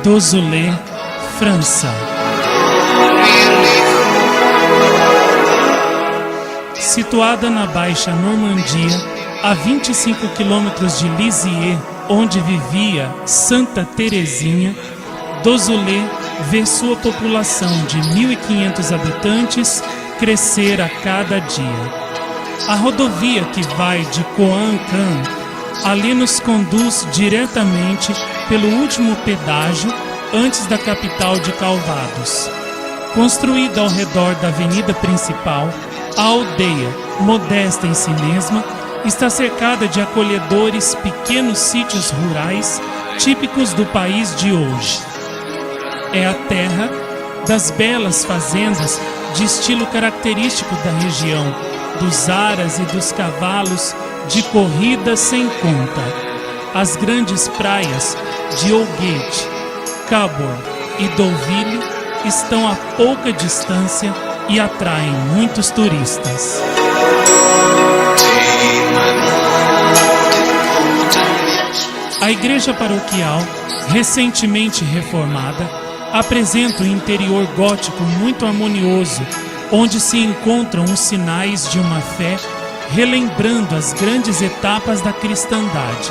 Dozulé, França. Situada na Baixa Normandia, a 25 quilômetros de Lisieux, onde vivia Santa Teresinha, Dozulé vê sua população de 1.500 habitantes crescer a cada dia. A rodovia que vai de Coan-Can ali nos conduz diretamente pelo último pedágio antes da capital de Calvados. Construída ao redor da avenida principal, a aldeia, modesta em si mesma, está cercada de acolhedores pequenos sítios rurais típicos do país de hoje. É a terra das belas fazendas de estilo característico da região, dos aras e dos cavalos de corrida sem conta. As grandes praias de Ouguete, Cabor e Deauville estão a pouca distância e atraem muitos turistas. A igreja paroquial, recentemente reformada, apresenta um interior gótico muito harmonioso, onde se encontram os sinais de uma fé, relembrando as grandes etapas da cristandade.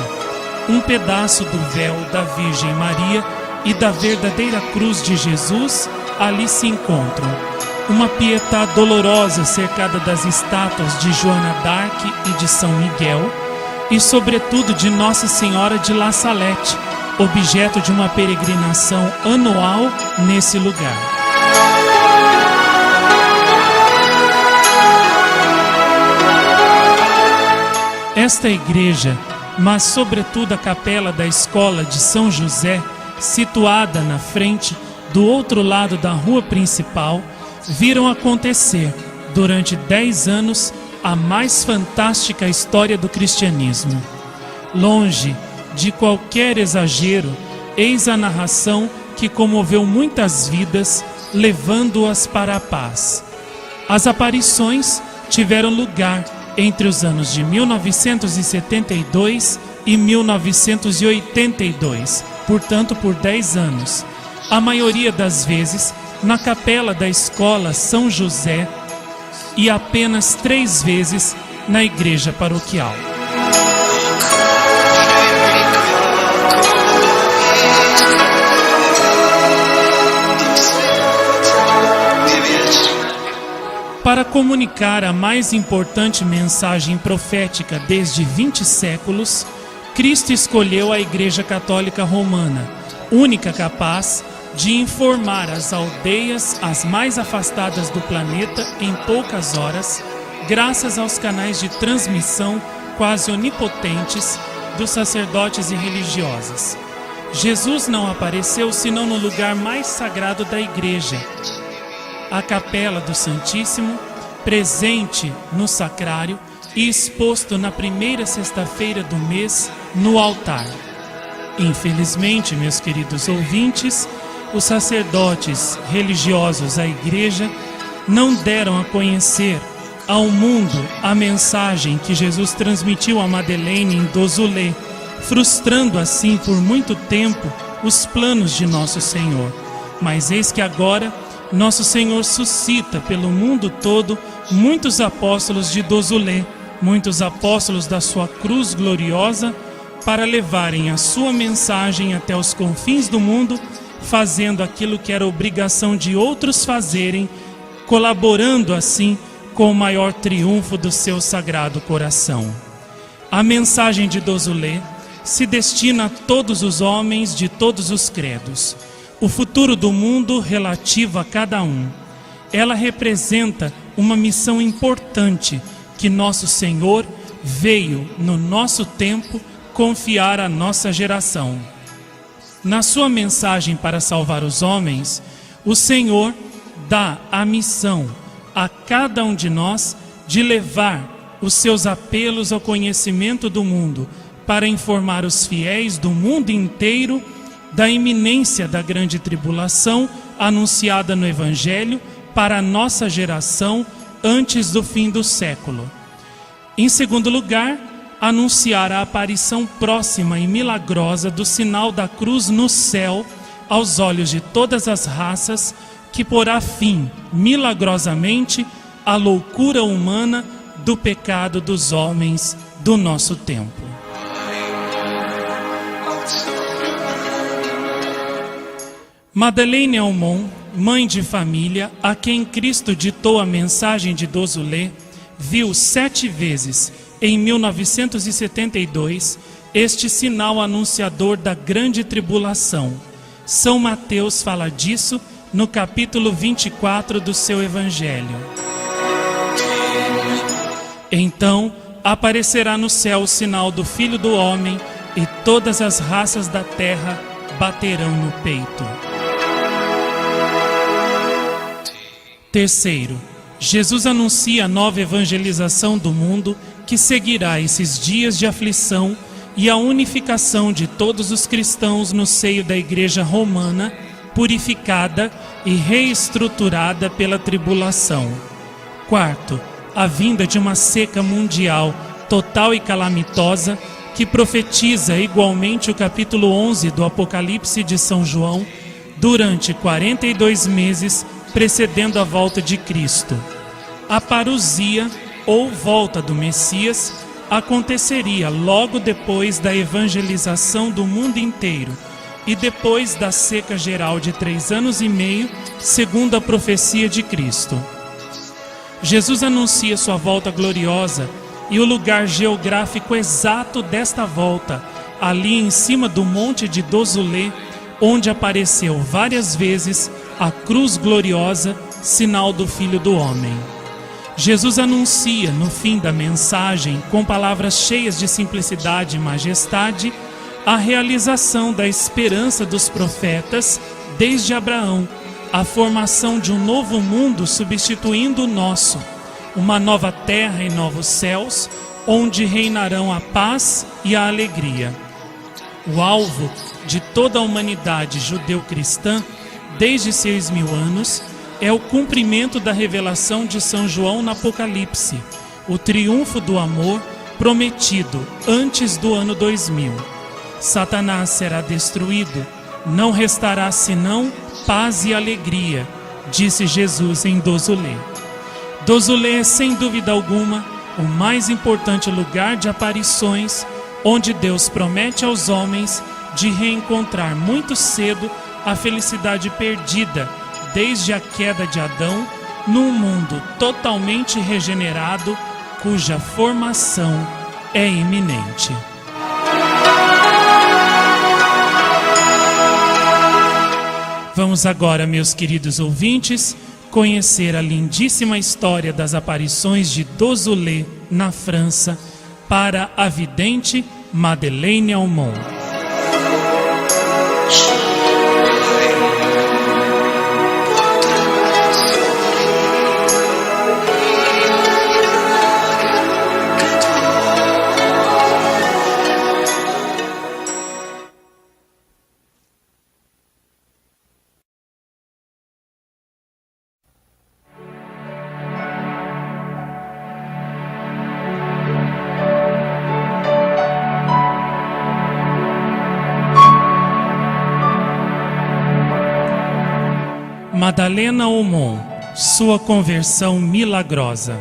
Um pedaço do véu da Virgem Maria e da verdadeira cruz de Jesus ali se encontram. Uma Pietà dolorosa cercada das estátuas de Joana d'Arc e de São Miguel, e sobretudo de Nossa Senhora de La Salette, objeto de uma peregrinação anual nesse lugar. Esta igreja, mas sobretudo a capela da Escola de São José, situada na frente, do outro lado da rua principal, viram acontecer, durante 10 anos, a mais fantástica história do cristianismo. Longe de qualquer exagero, eis a narração que comoveu muitas vidas, levando-as para a paz. As aparições tiveram lugar entre os anos de 1972 e 1982, portanto por 10 anos. A maioria das vezes na capela da Escola São José e apenas 3 vezes na igreja paroquial. Para comunicar a mais importante mensagem profética desde 20 séculos, Cristo escolheu a Igreja Católica Romana, única capaz de informar as aldeias as mais afastadas do planeta em poucas horas, graças aos canais de transmissão quase onipotentes dos sacerdotes e religiosas. Jesus não apareceu senão no lugar mais sagrado da igreja, a Capela do Santíssimo, presente no sacrário e exposto na primeira sexta-feira do mês no altar. Infelizmente, meus queridos ouvintes, os sacerdotes religiosos da igreja não deram a conhecer ao mundo a mensagem que Jesus transmitiu a Madeleine em Dozulé, frustrando assim por muito tempo os planos de Nosso Senhor. Mas eis que agora Nosso Senhor suscita pelo mundo todo muitos apóstolos de Dozulé, muitos apóstolos da sua cruz gloriosa, para levarem a sua mensagem até os confins do mundo, fazendo aquilo que era obrigação de outros fazerem, colaborando assim com o maior triunfo do seu sagrado coração. A mensagem de Dozulé se destina a todos os homens de todos os credos, o futuro do mundo relativo a cada um. Ela representa uma missão importante que Nosso Senhor veio, no nosso tempo, confiar à nossa geração. Na sua mensagem para salvar os homens, o Senhor dá a missão a cada um de nós de levar os seus apelos ao conhecimento do mundo, para informar os fiéis do mundo inteiro da iminência da grande tribulação anunciada no Evangelho para a nossa geração antes do fim do século. Em segundo lugar, anunciar a aparição próxima e milagrosa do sinal da cruz no céu aos olhos de todas as raças, que porá fim, milagrosamente, à loucura humana do pecado dos homens do nosso tempo. Madeleine Aumont, mãe de família, a quem Cristo ditou a mensagem de Dosulê, viu 7 vezes, em 1972, este sinal anunciador da grande tribulação. São Mateus fala disso no capítulo 24 do seu Evangelho. Então aparecerá no céu o sinal do Filho do Homem, e todas as raças da terra baterão no peito. Terceiro, Jesus anuncia a nova evangelização do mundo, que seguirá esses dias de aflição e a unificação de todos os cristãos no seio da Igreja Romana, purificada e reestruturada pela tribulação. Quarto, a vinda de uma seca mundial total e calamitosa, que profetiza igualmente o capítulo 11 do Apocalipse de São João, durante 42 meses precedendo a volta de Cristo. A parousia, ou volta do Messias, aconteceria logo depois da evangelização do mundo inteiro e depois da seca geral de 3 anos e meio, segundo a profecia de Cristo. Jesus anuncia sua volta gloriosa e o lugar geográfico exato desta volta, ali em cima do monte de Dosulê, onde apareceu várias vezes a cruz gloriosa, sinal do Filho do Homem. Jesus anuncia no fim da mensagem, com palavras cheias de simplicidade e majestade, a realização da esperança dos profetas desde Abraão, a formação de um novo mundo substituindo o nosso, uma nova terra e novos céus, onde reinarão a paz e a alegria. O alvo de toda a humanidade judeu-cristã, desde 6.000 anos, é o cumprimento da revelação de São João no Apocalipse, o triunfo do amor prometido antes do ano 2000. Satanás será destruído, não restará senão paz e alegria, disse Jesus em Dosulê. Dosulê é, sem dúvida alguma, o mais importante lugar de aparições, onde Deus promete aos homens de reencontrar muito cedo a felicidade perdida desde a queda de Adão, num mundo totalmente regenerado, cuja formação é iminente. Vamos agora, meus queridos ouvintes, conhecer a lindíssima história das aparições de Dosulê na França para a vidente Madeleine Aumont. Madeleine Aumont, sua conversão milagrosa.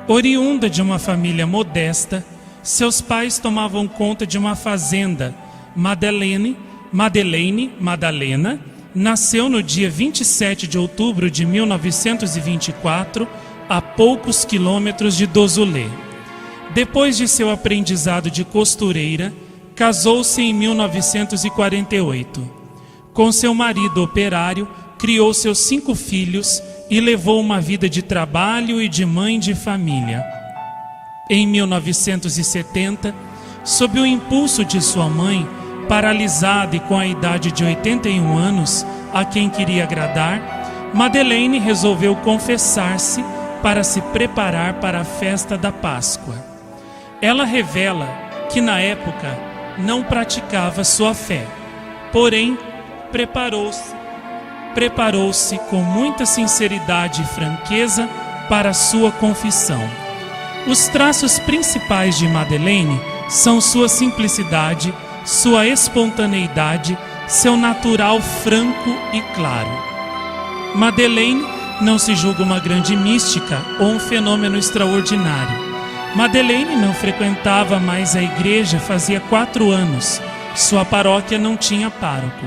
Oriunda de uma família modesta, seus pais tomavam conta de uma fazenda. Madalena nasceu no dia 27 de outubro de 1924, a poucos quilômetros de Dosulê. Depois de seu aprendizado de costureira, casou-se em 1948. Com seu marido operário, criou seus 5 filhos e levou uma vida de trabalho e de mãe de família. Em 1970, sob o impulso de sua mãe, paralisada e com a idade de 81 anos, a quem queria agradar, Madeleine resolveu confessar-se para se preparar para a festa da Páscoa. Ela revela que na época não praticava sua fé, porém preparou-se com muita sinceridade e franqueza para sua confissão. Os traços principais de Madeleine são sua simplicidade, sua espontaneidade, seu natural franco e claro. Madeleine não se julga uma grande mística ou um fenômeno extraordinário. Madeleine não frequentava mais a igreja fazia 4 anos. Sua paróquia não tinha pároco.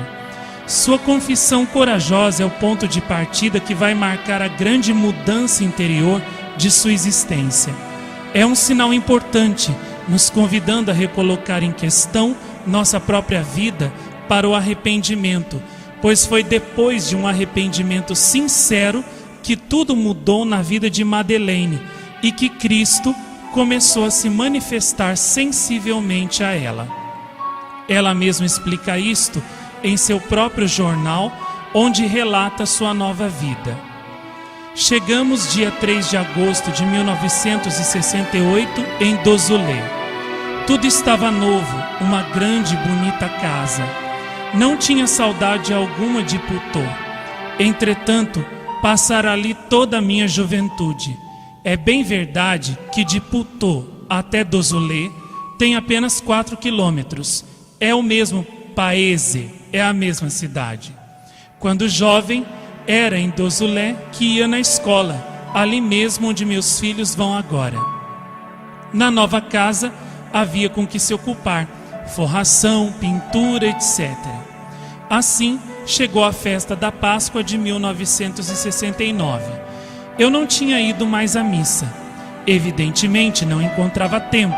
Sua confissão corajosa é o ponto de partida que vai marcar a grande mudança interior de sua existência. É um sinal importante, nos convidando a recolocar em questão nossa própria vida para o arrependimento, pois foi depois de um arrependimento sincero que tudo mudou na vida de Madeleine e que Cristo começou a se manifestar sensivelmente a ela. Ela mesma explica isto em seu próprio jornal, onde relata sua nova vida. Chegamos dia 3 de agosto de 1968 em Dozulé. Tudo estava novo, uma grande e bonita casa. Não tinha saudade alguma de Puteaux. Entretanto, passara ali toda a minha juventude. É bem verdade que de Puteaux até Dozulé tem apenas 4 quilômetros. É o mesmo paese, é a mesma cidade. Quando jovem, era em Dozulé que ia na escola, ali mesmo onde meus filhos vão agora. Na nova casa havia com que se ocupar, forração, pintura, etc. Assim, chegou a festa da Páscoa de 1969. Eu não tinha ido mais à missa. Evidentemente não encontrava tempo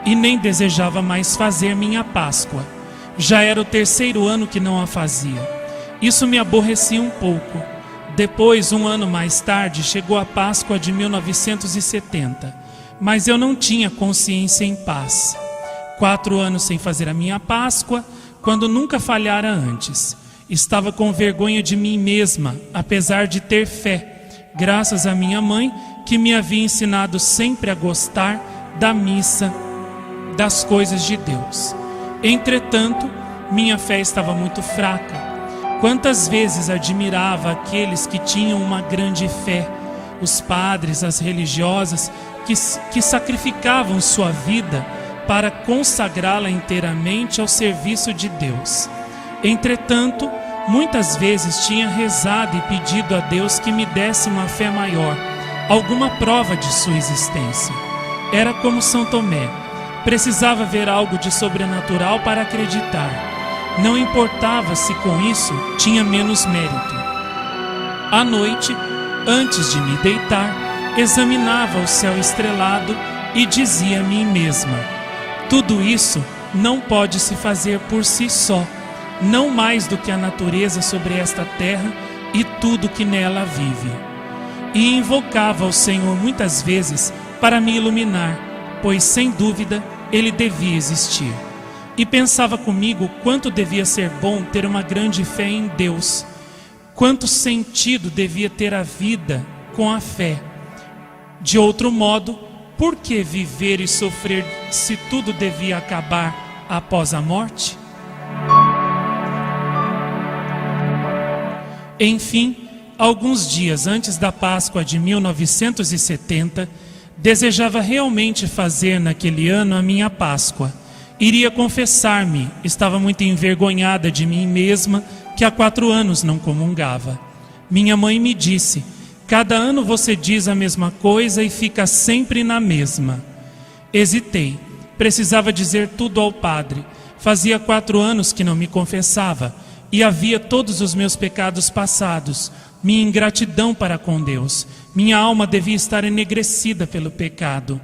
e nem desejava mais fazer minha Páscoa. Já era o 3º ano que não a fazia. Isso me aborrecia um pouco. Depois, 1 ano mais tarde, chegou a Páscoa de 1970. Mas eu não tinha consciência em paz. 4 anos sem fazer a minha Páscoa, quando nunca falhara antes. Estava com vergonha de mim mesma, apesar de ter fé, graças à minha mãe, que me havia ensinado sempre a gostar da missa, das coisas de Deus. Entretanto, minha fé estava muito fraca. Quantas vezes admirava aqueles que tinham uma grande fé, os padres, as religiosas, que sacrificavam sua vida para consagrá-la inteiramente ao serviço de Deus. Entretanto, muitas vezes tinha rezado e pedido a Deus que me desse uma fé maior, alguma prova de sua existência. Era como São Tomé, precisava ver algo de sobrenatural para acreditar. Não importava se com isso tinha menos mérito. À noite, antes de me deitar, examinava o céu estrelado e dizia a mim mesma: tudo isso não pode se fazer por si só, não mais do que a natureza sobre esta terra e tudo que nela vive. E invocava o Senhor muitas vezes para me iluminar, pois sem dúvida Ele devia existir. E pensava comigo quanto devia ser bom ter uma grande fé em Deus, quanto sentido devia ter a vida com a fé. De outro modo, por que viver e sofrer se tudo devia acabar após a morte? Enfim, alguns dias antes da Páscoa de 1970, desejava realmente fazer naquele ano a minha Páscoa. Iria confessar-me, estava muito envergonhada de mim mesma, que há 4 anos não comungava. Minha mãe me disse: cada ano você diz a mesma coisa e fica sempre na mesma. Hesitei, precisava dizer tudo ao padre. Fazia 4 anos que não me confessava, e havia todos os meus pecados passados, minha ingratidão para com Deus. Minha alma devia estar enegrecida pelo pecado.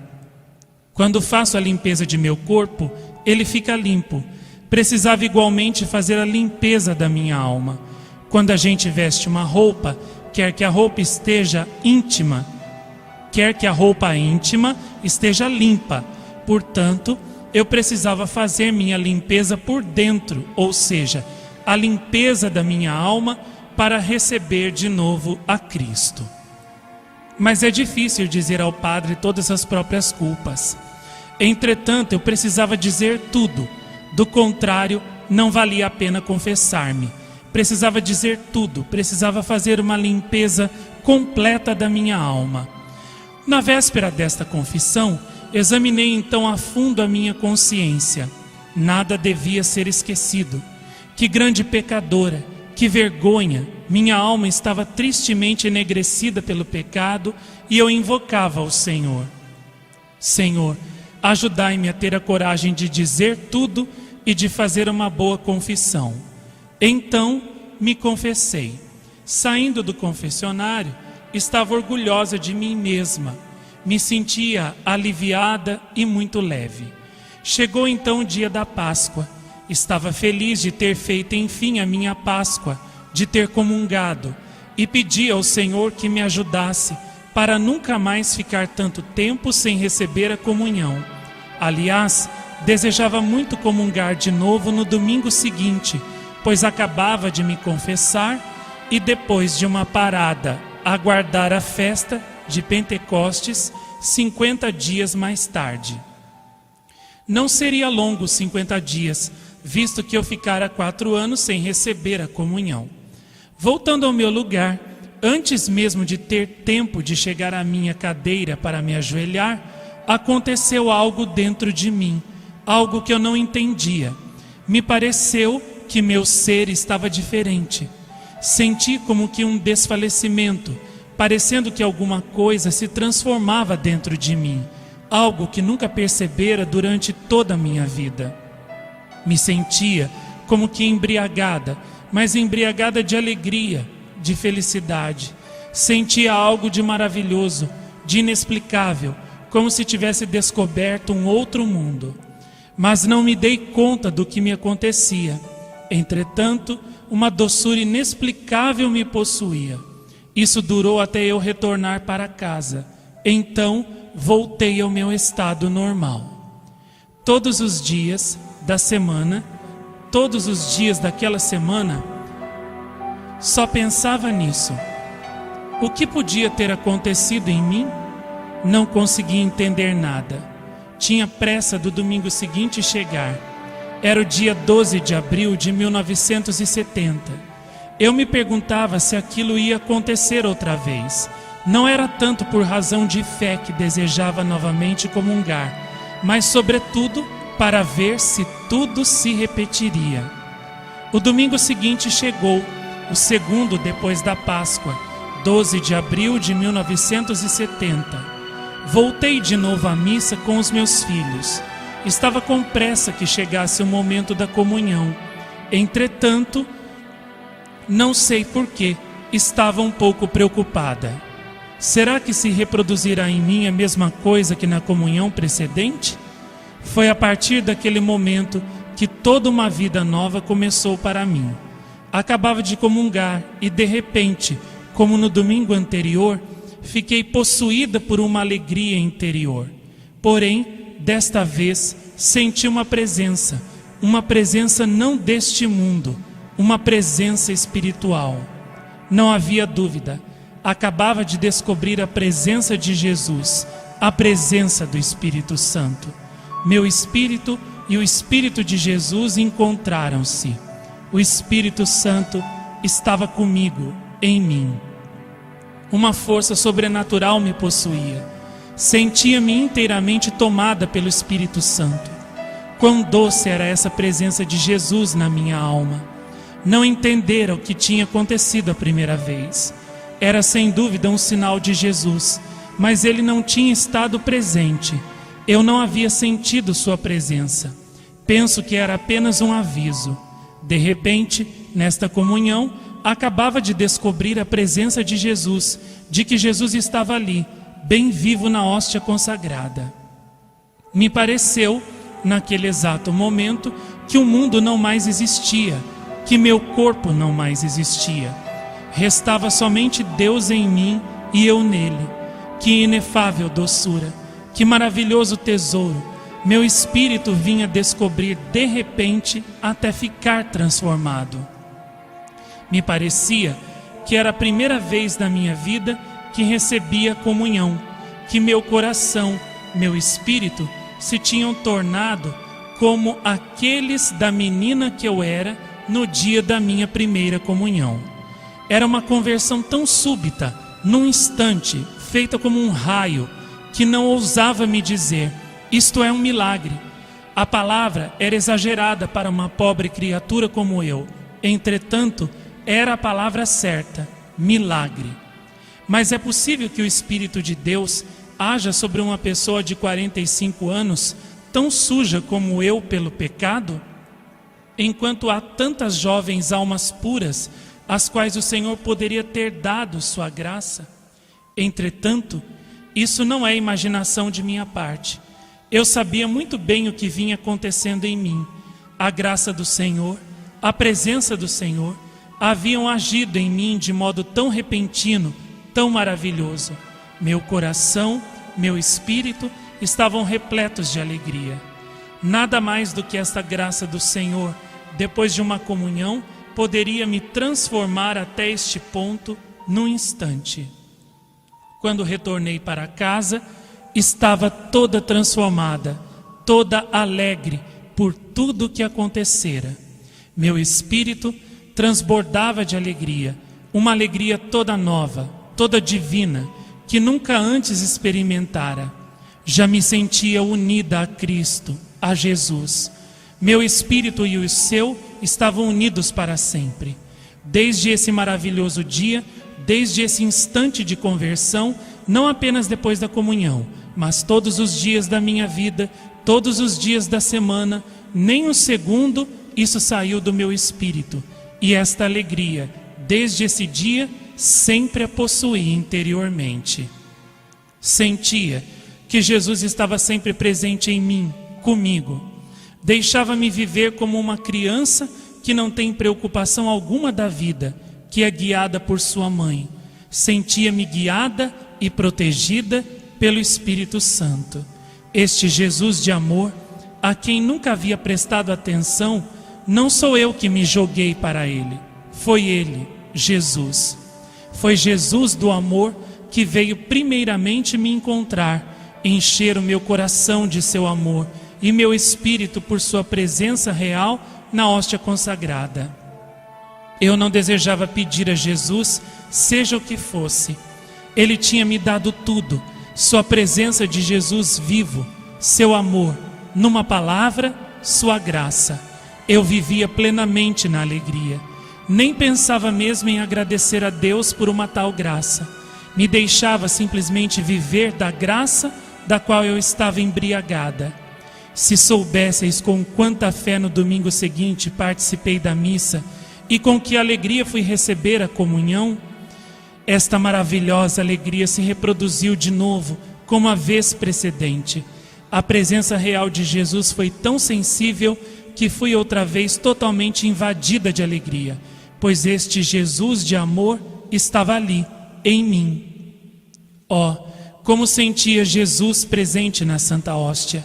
Quando faço a limpeza de meu corpo, ele fica limpo. Precisava igualmente fazer a limpeza da minha alma. Quando a gente veste uma roupa, quer que a roupa íntima esteja limpa. Portanto, eu precisava fazer minha limpeza por dentro, ou seja, a limpeza da minha alma para receber de novo a Cristo. Mas é difícil dizer ao padre todas as próprias culpas. Entretanto, eu precisava dizer tudo. Do contrário, não valia a pena confessar-me. Precisava dizer tudo, precisava fazer uma limpeza completa da minha alma. Na véspera desta confissão, examinei então a fundo a minha consciência. Nada devia ser esquecido. Que grande pecadora, que vergonha! Minha alma estava tristemente enegrecida pelo pecado e eu invocava ao Senhor. Senhor, ajudai-me a ter a coragem de dizer tudo e de fazer uma boa confissão. Então me confessei. Saindo do confessionário, estava orgulhosa de mim mesma. Me sentia aliviada e muito leve. Chegou então o dia da Páscoa. Estava feliz de ter feito enfim a minha Páscoa, de ter comungado, e pedi ao Senhor que me ajudasse para nunca mais ficar tanto tempo sem receber a comunhão. Aliás, desejava muito comungar de novo no domingo seguinte, pois acabava de me confessar e depois de uma parada, aguardar a festa de Pentecostes 50 dias mais tarde. Não seria longo 50 dias, visto que eu ficara 4 anos sem receber a comunhão. Voltando ao meu lugar, antes mesmo de ter tempo de chegar à minha cadeira para me ajoelhar, aconteceu algo dentro de mim, algo que eu não entendia. Me pareceu que meu ser estava diferente. Senti como que um desfalecimento, parecendo que alguma coisa se transformava dentro de mim, algo que nunca percebera durante toda a minha vida. Me sentia como que embriagada, mas embriagada de alegria, de felicidade. Sentia algo de maravilhoso, de inexplicável, como se tivesse descoberto um outro mundo. Mas não me dei conta do que me acontecia. Entretanto, uma doçura inexplicável me possuía. Isso durou até eu retornar para casa. Então, voltei ao meu estado normal. Todos os dias da semana, todos os dias daquela semana, só pensava nisso. O que podia ter acontecido em mim? Não conseguia entender nada. Tinha pressa do domingo seguinte chegar. Era o dia 12 de abril de 1970. Eu me perguntava se aquilo ia acontecer outra vez. Não era tanto por razão de fé que desejava novamente comungar, mas sobretudo para ver se tudo se repetiria. O domingo seguinte chegou, o segundo depois da Páscoa, 12 de abril de 1970. Voltei de novo à missa com os meus filhos. Estava com pressa que chegasse o momento da comunhão. Entretanto, não sei porquê, estava um pouco preocupada. Será que se reproduzirá em mim a mesma coisa que na comunhão precedente? Foi a partir daquele momento que toda uma vida nova começou para mim. Acabava de comungar e, de repente, como no domingo anterior, fiquei possuída por uma alegria interior. Porém, desta vez, senti uma presença não deste mundo, uma presença espiritual. Não havia dúvida, acabava de descobrir a presença de Jesus, a presença do Espírito Santo. Meu espírito e o Espírito de Jesus encontraram-se. O Espírito Santo estava comigo, em mim. Uma força sobrenatural me possuía. Sentia-me inteiramente tomada pelo Espírito Santo. Quão doce era essa presença de Jesus na minha alma. Não entendera o que tinha acontecido a primeira vez. Era sem dúvida um sinal de Jesus, mas ele não tinha estado presente. Eu não havia sentido sua presença. Penso que era apenas um aviso. De repente, nesta comunhão, acabava de descobrir a presença de Jesus, de que Jesus estava ali, bem vivo na hóstia consagrada. Me pareceu, naquele exato momento, que o mundo não mais existia, que meu corpo não mais existia. Restava somente Deus em mim e eu nele. Que inefável doçura, que maravilhoso tesouro. Meu espírito vinha descobrir de repente até ficar transformado. Me parecia que era a primeira vez na minha vida que recebia comunhão, que meu coração, meu espírito se tinham tornado como aqueles da menina que eu era no dia da minha primeira comunhão. Era uma conversão tão súbita, num instante, feita como um raio, que não ousava me dizer: isto é um milagre. A palavra era exagerada para uma pobre criatura como eu. Entretanto, era a palavra certa, milagre. Mas é possível que o Espírito de Deus haja sobre uma pessoa de 45 anos, tão suja como eu pelo pecado? Enquanto há tantas jovens almas puras, às quais o Senhor poderia ter dado sua graça. Entretanto, isso não é imaginação de minha parte. Eu sabia muito bem o que vinha acontecendo em mim. A graça do Senhor, a presença do Senhor, haviam agido em mim de modo tão repentino, tão maravilhoso. Meu coração, meu espírito estavam repletos de alegria. Nada mais do que esta graça do Senhor, depois de uma comunhão, poderia me transformar até este ponto num instante. Quando retornei para casa, estava toda transformada, toda alegre por tudo o que acontecera. Meu espírito transbordava de alegria, uma alegria toda nova, toda divina, que nunca antes experimentara. Já me sentia unida a Cristo, a Jesus. Meu espírito e o seu estavam unidos para sempre. Desde esse maravilhoso dia, desde esse instante de conversão, não apenas depois da comunhão, mas todos os dias da minha vida, todos os dias da semana, nem um segundo isso saiu do meu espírito. E esta alegria, desde esse dia, sempre a possuía interiormente. Sentia que Jesus estava sempre presente em mim, comigo. Deixava-me viver como uma criança que não tem preocupação alguma da vida, que é guiada por sua mãe. Sentia-me guiada e protegida pelo Espírito Santo. Este Jesus de amor, a quem nunca havia prestado atenção, não sou eu que me joguei para ele. Foi ele, Jesus. Foi Jesus do amor que veio primeiramente me encontrar, encher o meu coração de seu amor e meu espírito por sua presença real na hóstia consagrada. Eu não desejava pedir a Jesus, seja o que fosse. Ele tinha me dado tudo, sua presença de Jesus vivo, seu amor, numa palavra, sua graça. Eu vivia plenamente na alegria. Nem pensava mesmo em agradecer a Deus por uma tal graça. Me deixava simplesmente viver da graça da qual eu estava embriagada. Se soubesseis com quanta fé no domingo seguinte participei da missa e com que alegria fui receber a comunhão, esta maravilhosa alegria se reproduziu de novo como a vez precedente. A presença real de Jesus foi tão sensível que fui outra vez totalmente invadida de alegria, pois este Jesus de amor estava ali, em mim. Oh, como sentia Jesus presente na Santa Hóstia!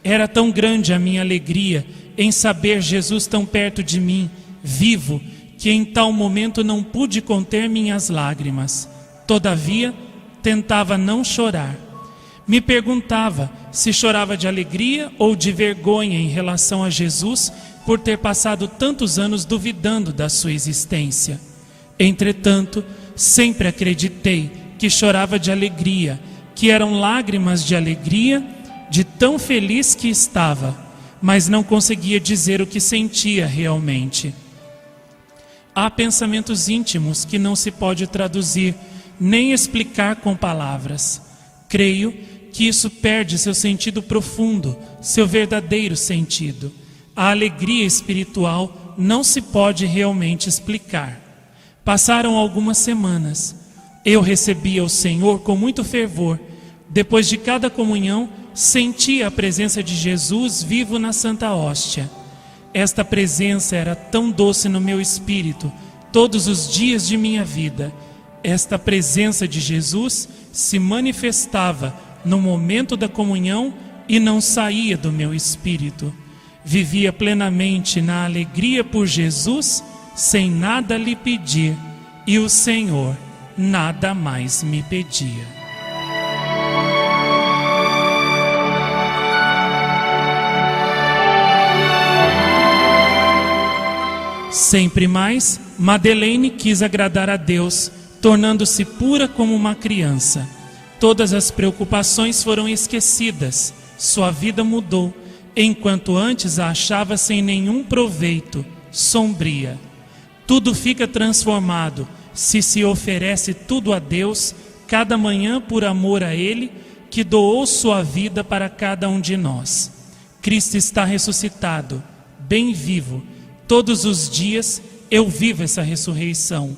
Era tão grande a minha alegria em saber Jesus tão perto de mim, vivo, que em tal momento não pude conter minhas lágrimas. Todavia, tentava não chorar. Me perguntava se chorava de alegria ou de vergonha em relação a Jesus por ter passado tantos anos duvidando da sua existência. Entretanto, sempre acreditei que chorava de alegria, que eram lágrimas de alegria, de tão feliz que estava, mas não conseguia dizer o que sentia realmente. Há pensamentos íntimos que não se pode traduzir, nem explicar com palavras. Creio que isso perde seu sentido profundo, seu verdadeiro sentido. A alegria espiritual não se pode realmente explicar. Passaram algumas semanas. Eu recebia o Senhor com muito fervor. Depois de cada comunhão, sentia a presença de Jesus vivo na Santa Hóstia. Esta presença era tão doce no meu espírito, todos os dias de minha vida. Esta presença de Jesus se manifestava no momento da comunhão e não saía do meu espírito. Vivia plenamente na alegria por Jesus, sem nada lhe pedir, e o Senhor nada mais me pedia. Sempre mais, Madeleine quis agradar a Deus, tornando-se pura como uma criança. Todas as preocupações foram esquecidas, sua vida mudou. enquanto antes a achava sem nenhum proveito, sombria. Tudo fica transformado se se oferece tudo a Deus, cada manhã por amor a Ele, que doou sua vida para cada um de nós. Cristo está ressuscitado, bem vivo. Todos os dias eu vivo essa ressurreição.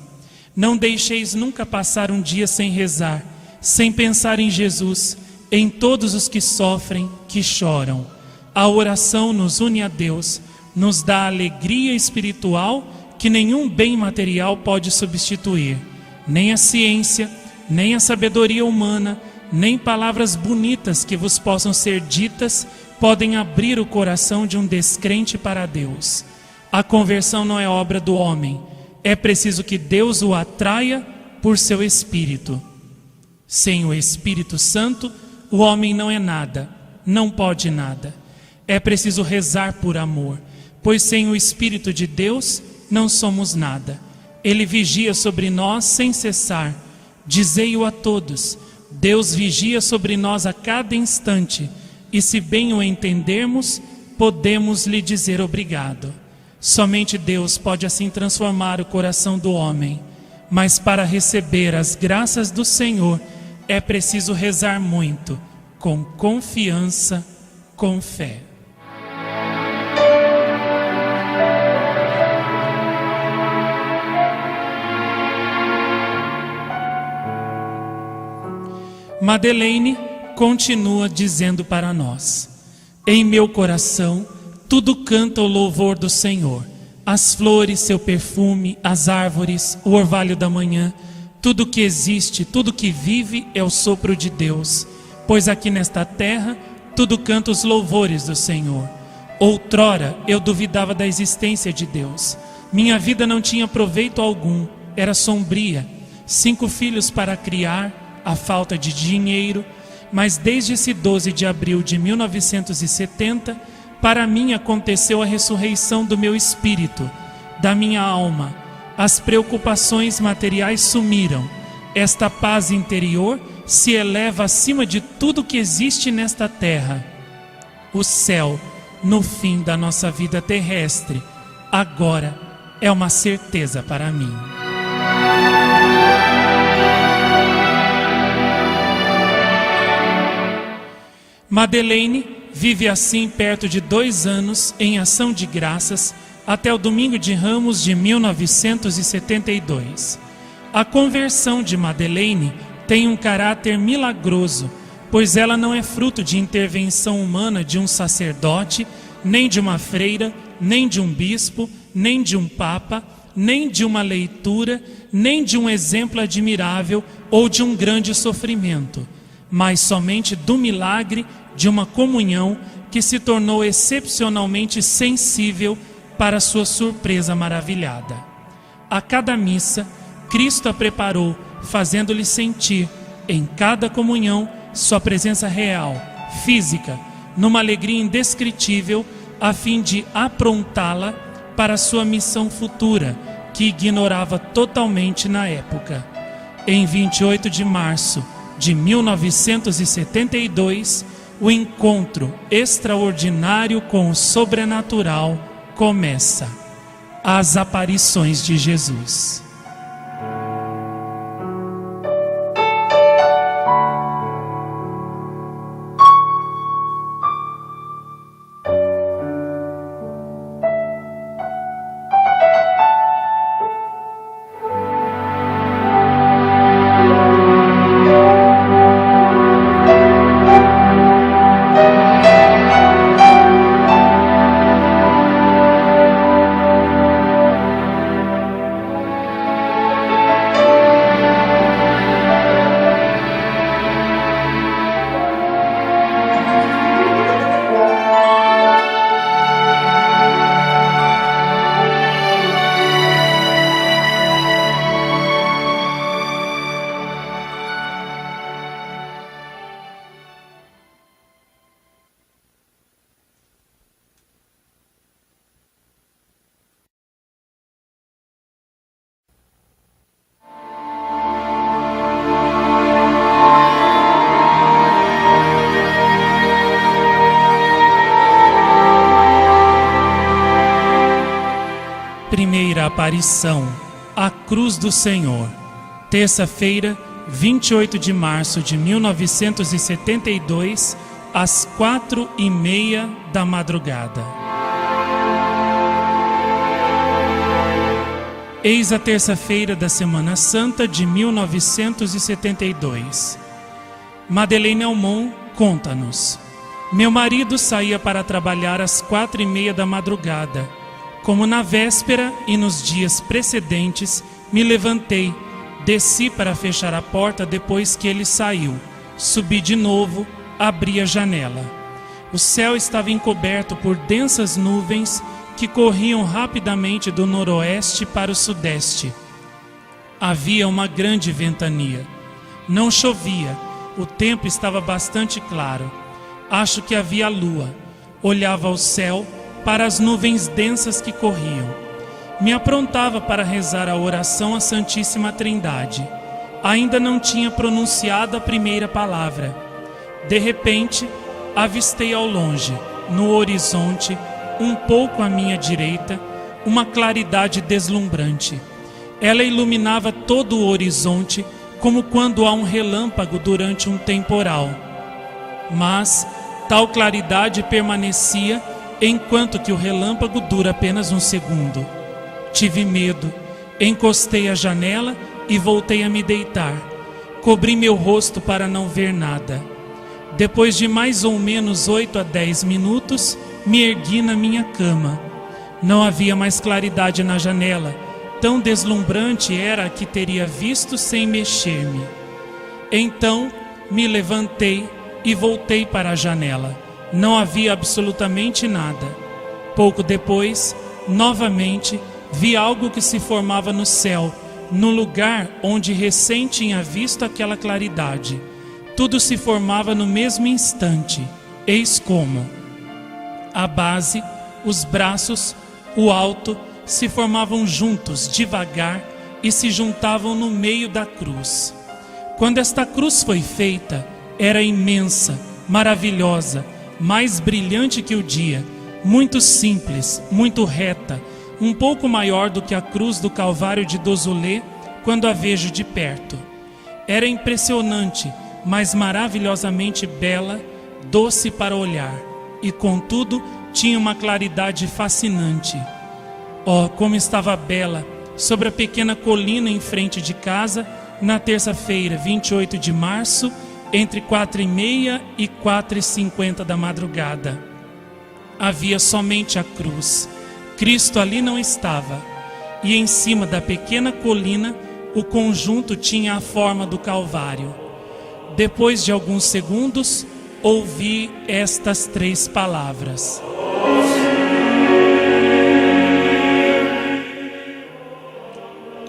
Não deixeis nunca passar um dia sem rezar, sem pensar em Jesus, em todos os que sofrem, que choram. A oração nos une a Deus, nos dá alegria espiritual que nenhum bem material pode substituir. Nem a ciência, nem a sabedoria humana, nem palavras bonitas que vos possam ser ditas podem abrir o coração de um descrente para Deus. A conversão não é obra do homem. É preciso que Deus o atraia por seu Espírito. Sem o Espírito Santo, o homem não é nada, não pode nada. É preciso rezar por amor, pois sem o Espírito de Deus não somos nada. Ele vigia sobre nós sem cessar. Dizei-o a todos: Deus vigia sobre nós a cada instante, e se bem o entendermos, podemos lhe dizer obrigado. Somente Deus pode assim transformar o coração do homem, mas para receber as graças do Senhor é preciso rezar muito, com confiança, com fé. Madeleine continua dizendo para nós: em meu coração tudo canta o louvor do Senhor. As flores, seu perfume, as árvores, o orvalho da manhã, tudo que existe, tudo que vive é o sopro de Deus. Pois aqui nesta terra tudo canta os louvores do Senhor. Outrora eu duvidava da existência de Deus. Minha vida não tinha proveito algum, era sombria. 5 filhos para criar, a falta de dinheiro. Mas desde esse 12 de abril de 1970, para mim aconteceu a ressurreição do meu espírito, da minha alma. As preocupações materiais sumiram. Esta paz interior se eleva acima de tudo que existe nesta terra. O céu, no fim da nossa vida terrestre, agora é uma certeza para mim. Madeleine vive assim perto de 2 anos em ação de graças até o domingo de Ramos de 1972. A conversão de Madeleine tem um caráter milagroso, pois ela não é fruto de intervenção humana de um sacerdote, nem de uma freira, nem de um bispo, nem de um papa, nem de uma leitura, nem de um exemplo admirável ou de um grande sofrimento, mas somente do milagre de uma comunhão que se tornou excepcionalmente sensível para sua surpresa maravilhada. A cada missa, Cristo a preparou, fazendo-lhe sentir, em cada comunhão, sua presença real, física, numa alegria indescritível, a fim de aprontá-la para sua missão futura, que ignorava totalmente na época. Em 28 de março de 1972, o encontro extraordinário com o sobrenatural começa. As aparições de Jesus. Primeira aparição, a Cruz do Senhor. Terça-feira, 28 de março de 1972, às 4:30 da madrugada. Eis a terça-feira da Semana Santa de 1972. Madeleine Almon conta-nos: meu marido saía para trabalhar às 4:30 da madrugada. Como na véspera e nos dias precedentes, me levantei, desci para fechar a porta depois que ele saiu. Subi de novo, abri a janela. O céu estava encoberto por densas nuvens que corriam rapidamente do noroeste para o sudeste. Havia uma grande ventania. Não chovia, o tempo estava bastante claro. Acho que havia lua. Olhava ao céu, para as nuvens densas que corriam. Me aprontava para rezar a oração à Santíssima Trindade. Ainda não tinha pronunciado a primeira palavra. De repente, avistei ao longe, no horizonte, um pouco à minha direita, uma claridade deslumbrante. Ela iluminava todo o horizonte, como quando há um relâmpago durante um temporal. Mas tal claridade permanecia enquanto que o relâmpago dura apenas um segundo. Tive medo, encostei a janela e voltei a me deitar. Cobri meu rosto para não ver nada. Depois de mais ou menos 8 a 10 minutos, me ergui na minha cama. Não havia mais claridade na janela, tão deslumbrante era a que teria visto sem mexer-me. Então me levantei e voltei para a janela. Não havia absolutamente nada. Pouco depois, novamente, vi algo que se formava no céu, no lugar onde recém tinha visto aquela claridade. Tudo se formava no mesmo instante. Eis como: a base, os braços, o alto, se formavam juntos, devagar, e se juntavam no meio da cruz. Quando esta cruz foi feita, era imensa, maravilhosa, mais brilhante que o dia, muito simples, muito reta, um pouco maior do que a cruz do Calvário de Dozulé, quando a vejo de perto. Era impressionante, mas maravilhosamente bela, doce para olhar, e contudo tinha uma claridade fascinante. Oh, como estava bela, sobre a pequena colina em frente de casa, na terça-feira, 28 de março, entre 4:30 e 4:50 da madrugada. Havia somente a cruz. Cristo ali não estava. E em cima da pequena colina, o conjunto tinha a forma do Calvário. Depois de alguns segundos, ouvi estas 3 palavras: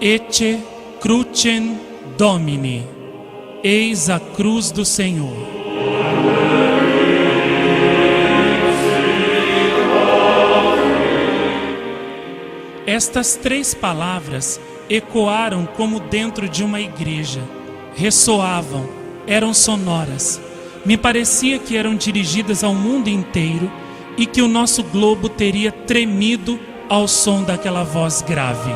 Ecce crucem Domini. Eis a cruz do Senhor. Estas 3 palavras ecoaram como dentro de uma igreja. Ressoavam, eram sonoras. Me parecia que eram dirigidas ao mundo inteiro e que o nosso globo teria tremido ao som daquela voz grave.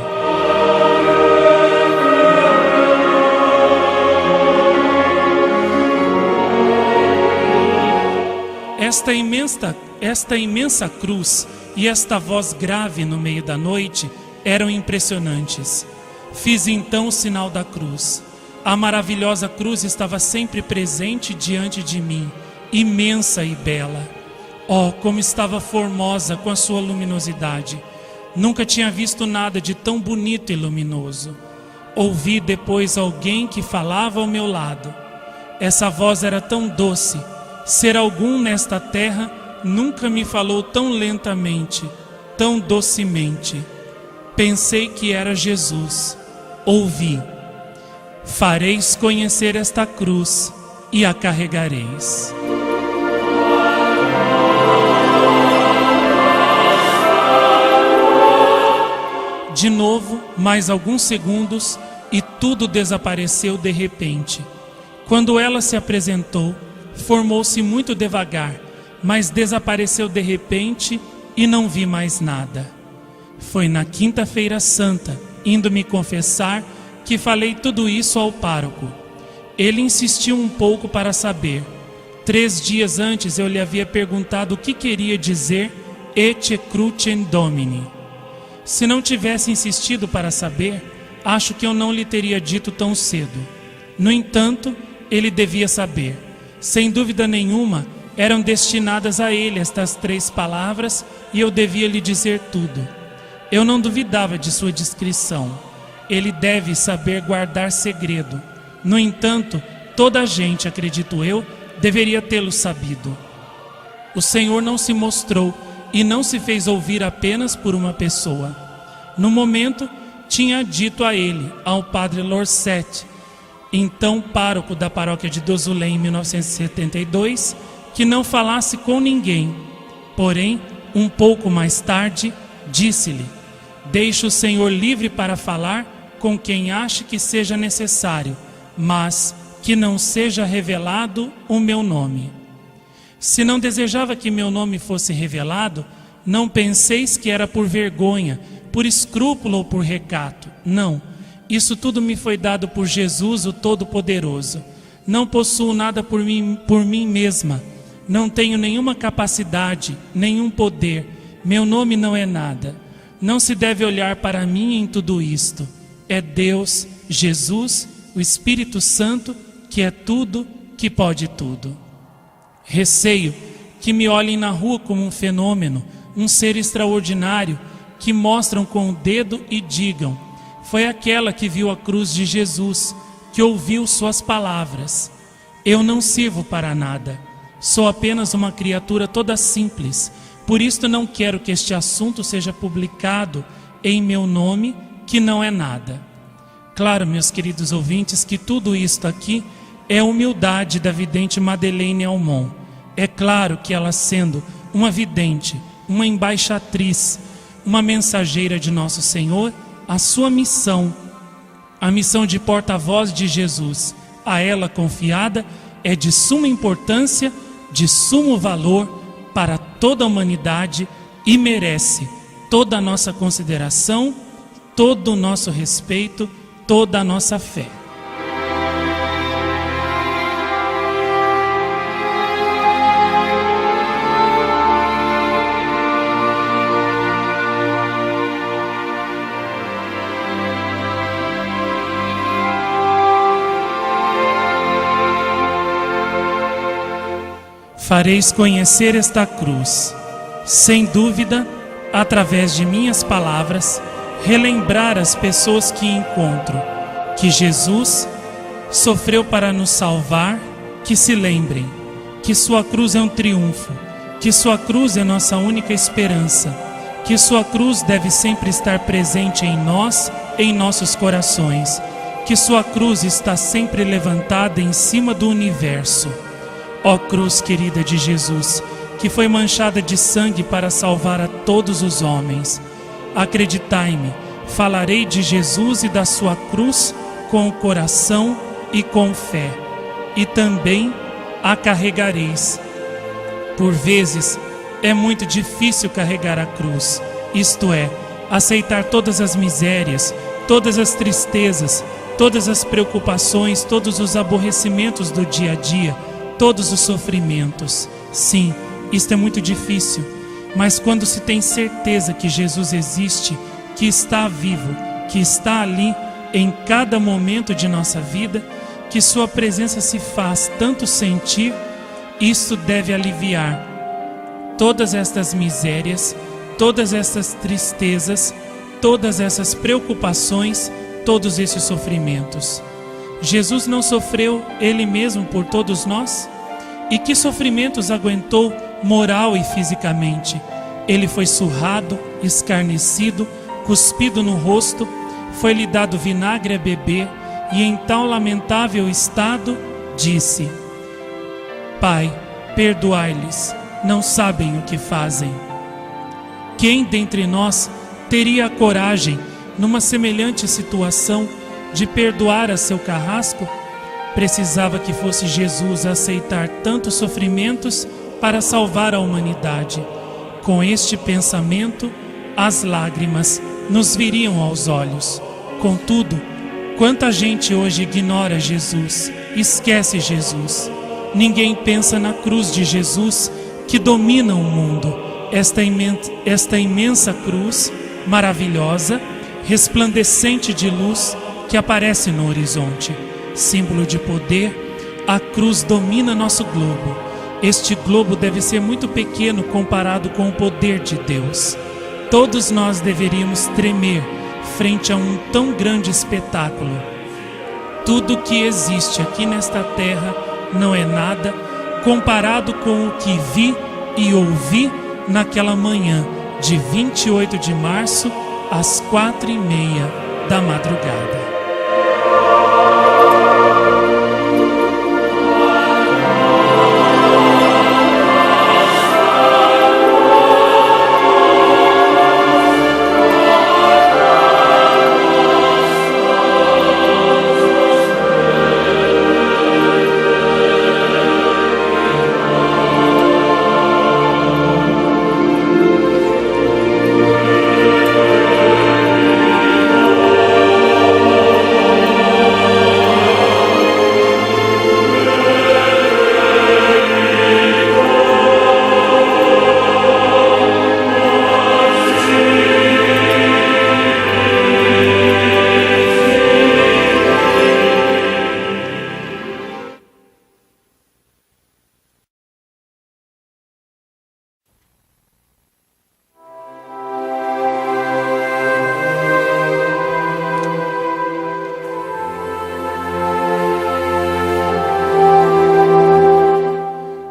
Esta imensa cruz e esta voz grave no meio da noite eram impressionantes. Fiz então o sinal da cruz. A maravilhosa cruz estava sempre presente diante de mim, imensa e bela. Oh, como estava formosa com a sua luminosidade! Nunca tinha visto nada de tão bonito e luminoso. Ouvi depois alguém que falava ao meu lado. Essa voz era tão doce. Ser algum nesta terra nunca me falou tão lentamente, tão docemente. Pensei que era Jesus. Ouvi: fareis conhecer esta cruz e a carregareis. De novo, mais alguns segundos, e tudo desapareceu de repente. Quando ela se apresentou, formou-se muito devagar, mas desapareceu de repente e não vi mais nada. Foi na quinta-feira santa, indo me confessar, que falei tudo isso ao pároco. Ele insistiu um pouco para saber. 3 dias antes eu lhe havia perguntado o que queria dizer Ecce crucem Domini. Se não tivesse insistido para saber, acho que eu não lhe teria dito tão cedo. No entanto, ele devia saber. Sem dúvida nenhuma, eram destinadas a ele estas 3 palavras e eu devia lhe dizer tudo. Eu não duvidava de sua discrição. Ele deve saber guardar segredo. No entanto, toda a gente, acredito eu, deveria tê-lo sabido. O Senhor não se mostrou e não se fez ouvir apenas por uma pessoa. No momento, tinha dito a ele, ao padre Lorset, então pároco da paróquia de Dozulé em 1972, que não falasse com ninguém. Porém, um pouco mais tarde, disse-lhe: deixe o Senhor livre para falar com quem ache que seja necessário, mas que não seja revelado o meu nome. Se não desejava que meu nome fosse revelado, não penseis que era por vergonha, por escrúpulo ou por recato. Não, isso tudo me foi dado por Jesus, o Todo-Poderoso. Não possuo nada por mim mesma. Não tenho nenhuma capacidade, nenhum poder. Meu nome não é nada. Não se deve olhar para mim em tudo isto. É Deus, Jesus, o Espírito Santo, que é tudo, que pode tudo. Receio que me olhem na rua como um fenômeno, um ser extraordinário, que mostram com o dedo e digam: foi aquela que viu a cruz de Jesus, que ouviu suas palavras. Eu não sirvo para nada. Sou apenas uma criatura toda simples. Por isto não quero que este assunto seja publicado em meu nome, que não é nada. Claro, meus queridos ouvintes, que tudo isto aqui é a humildade da vidente Madeleine Almon. É claro que ela, sendo uma vidente, uma embaixatriz, uma mensageira de Nosso Senhor, a sua missão, a missão de porta-voz de Jesus, a ela confiada, é de suma importância, de sumo valor para toda a humanidade e merece toda a nossa consideração, todo o nosso respeito, toda a nossa fé. Fareis conhecer esta cruz, sem dúvida, através de minhas palavras, relembrar às pessoas que encontro que Jesus sofreu para nos salvar, que se lembrem que sua cruz é um triunfo, que sua cruz é nossa única esperança, que sua cruz deve sempre estar presente em nós, em nossos corações, que sua cruz está sempre levantada em cima do universo. Ó cruz querida de Jesus, que foi manchada de sangue para salvar a todos os homens, acreditai-me, falarei de Jesus e da sua cruz com o coração e com fé, e também a carregareis. Por vezes é muito difícil carregar a cruz, isto é, aceitar todas as misérias, todas as tristezas, todas as preocupações, todos os aborrecimentos do dia a dia, todos os sofrimentos. Sim, isto é muito difícil, mas quando se tem certeza que Jesus existe, que está vivo, que está ali em cada momento de nossa vida, que sua presença se faz tanto sentir, isso deve aliviar todas estas misérias, todas estas tristezas, todas essas preocupações, todos esses sofrimentos. Jesus não sofreu Ele mesmo por todos nós? E que sofrimentos aguentou moral e fisicamente? Ele foi surrado, escarnecido, cuspido no rosto, foi-lhe dado vinagre a beber, e em tal lamentável estado disse: Pai, perdoai-lhes, não sabem o que fazem. Quem dentre nós teria a coragem, numa semelhante situação, de perdoar a seu carrasco? Precisava que fosse Jesus a aceitar tantos sofrimentos para salvar a humanidade. Com este pensamento, as lágrimas nos viriam aos olhos. Contudo, quanta gente hoje ignora Jesus, esquece Jesus. Ninguém pensa na cruz de Jesus que domina o mundo. Esta imensa cruz, maravilhosa, resplandecente de luz, que aparece no horizonte. Símbolo de poder, a cruz domina nosso globo. Este globo deve ser muito pequeno comparado com o poder de Deus. Todos nós deveríamos tremer frente a um tão grande espetáculo. Tudo que existe aqui nesta terra não é nada comparado com o que vi e ouvi naquela manhã de 28 de março às 4:30 da madrugada.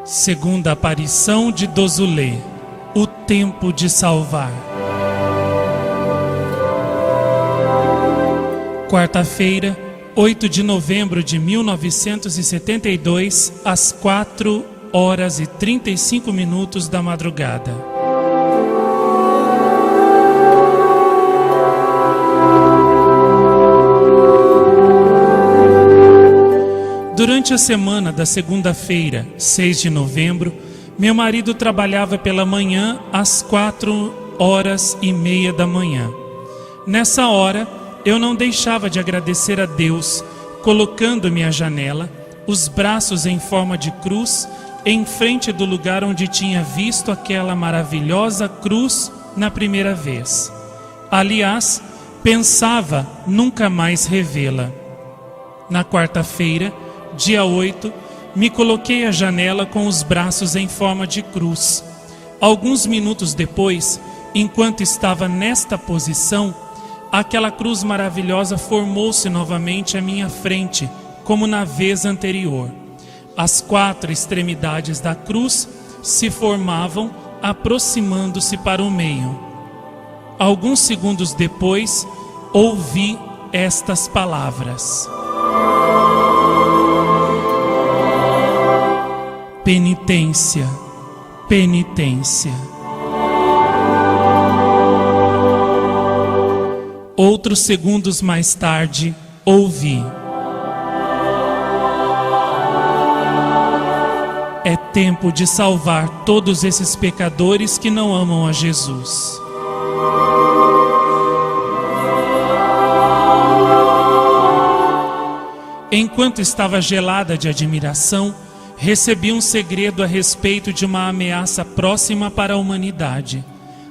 Segunda aparição de Dozulé, o tempo de salvar. Quarta-feira, 8 de novembro de 1972, às 4h35 da madrugada. Durante a semana da segunda-feira, 6 de novembro, meu marido trabalhava pela manhã às 4h30 da manhã. Nessa hora, eu não deixava de agradecer a Deus, colocando-me à janela, os braços em forma de cruz, em frente do lugar onde tinha visto aquela maravilhosa cruz na primeira vez. Aliás, pensava nunca mais revê-la. Na quarta-feira, dia 8, me coloquei à janela com os braços em forma de cruz. Alguns minutos depois, enquanto estava nesta posição, aquela cruz maravilhosa formou-se novamente à minha frente, como na vez anterior. As 4 extremidades da cruz se formavam, aproximando-se para o meio. Alguns segundos depois, ouvi estas palavras: penitência, penitência. Outros segundos mais tarde, ouvi: é tempo de salvar todos esses pecadores que não amam a Jesus. Enquanto estava gelada de admiração, recebi um segredo a respeito de uma ameaça próxima para a humanidade.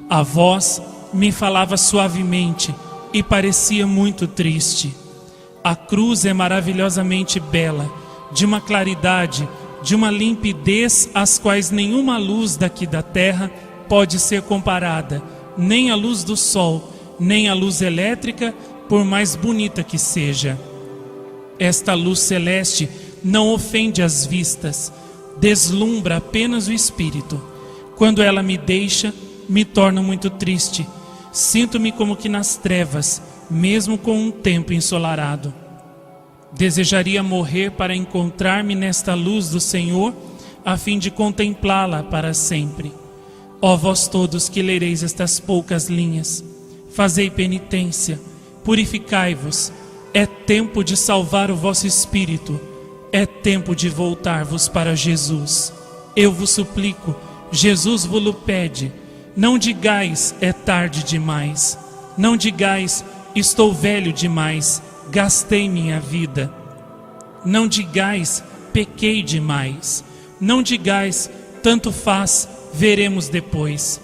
A voz me falava suavemente e parecia muito triste. A cruz é maravilhosamente bela, de uma claridade, de uma limpidez às quais nenhuma luz daqui da terra pode ser comparada, nem a luz do sol, nem a luz elétrica, por mais bonita que seja. Esta luz celeste não ofende as vistas, deslumbra apenas o espírito. Quando ela me deixa, me torno muito triste. Sinto-me como que nas trevas, mesmo com um tempo ensolarado. Desejaria morrer para encontrar-me nesta luz do Senhor, a fim de contemplá-la para sempre. Ó vós todos que lereis estas poucas linhas, fazei penitência, purificai-vos. É tempo de salvar o vosso espírito. É tempo de voltar-vos para Jesus. Eu vos suplico, Jesus vos-lo pede. Não digais, é tarde demais. Não digais, estou velho demais, gastei minha vida. Não digais, pequei demais. Não digais, tanto faz, veremos depois.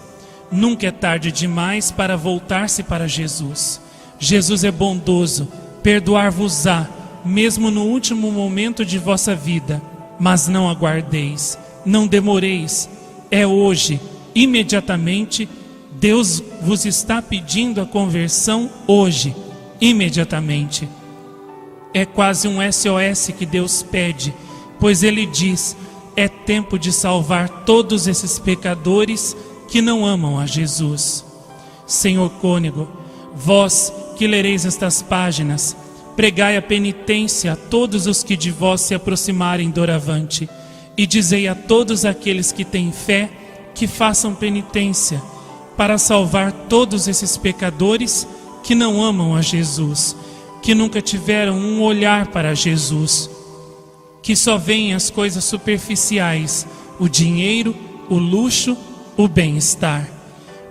Nunca é tarde demais para voltar-se para Jesus. Jesus é bondoso, perdoar-vos-á, mesmo no último momento de vossa vida. Mas não aguardeis, não demoreis. É hoje, imediatamente. Deus vos está pedindo a conversão hoje, imediatamente. É quase um SOS que Deus pede, pois Ele diz: é tempo de salvar todos esses pecadores que não amam a Jesus. Senhor cônego, vós que lereis estas páginas, pregai a penitência a todos os que de vós se aproximarem doravante, e dizei a todos aqueles que têm fé que façam penitência, para salvar todos esses pecadores que não amam a Jesus, que nunca tiveram um olhar para Jesus, que só veem as coisas superficiais, o dinheiro, o luxo, o bem-estar.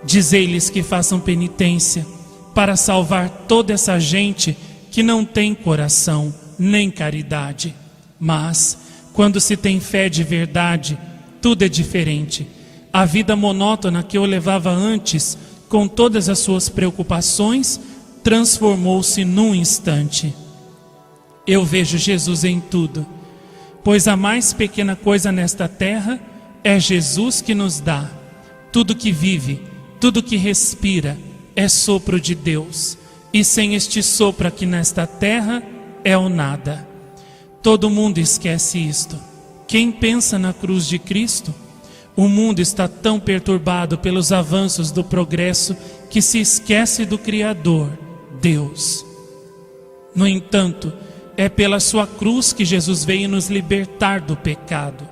Dizei-lhes que façam penitência, para salvar toda essa gente que não tem coração nem caridade. Mas, quando se tem fé de verdade, tudo é diferente. A vida monótona que eu levava antes, com todas as suas preocupações, transformou-se num instante. Eu vejo Jesus em tudo, pois a mais pequena coisa nesta terra é Jesus que nos dá. Tudo que vive, tudo que respira é sopro de Deus, e sem este sopro aqui nesta terra é o nada. Todo mundo esquece isto. Quem pensa na cruz de Cristo? O mundo está tão perturbado pelos avanços do progresso que se esquece do Criador, Deus. No entanto, é pela sua cruz que Jesus veio nos libertar do pecado.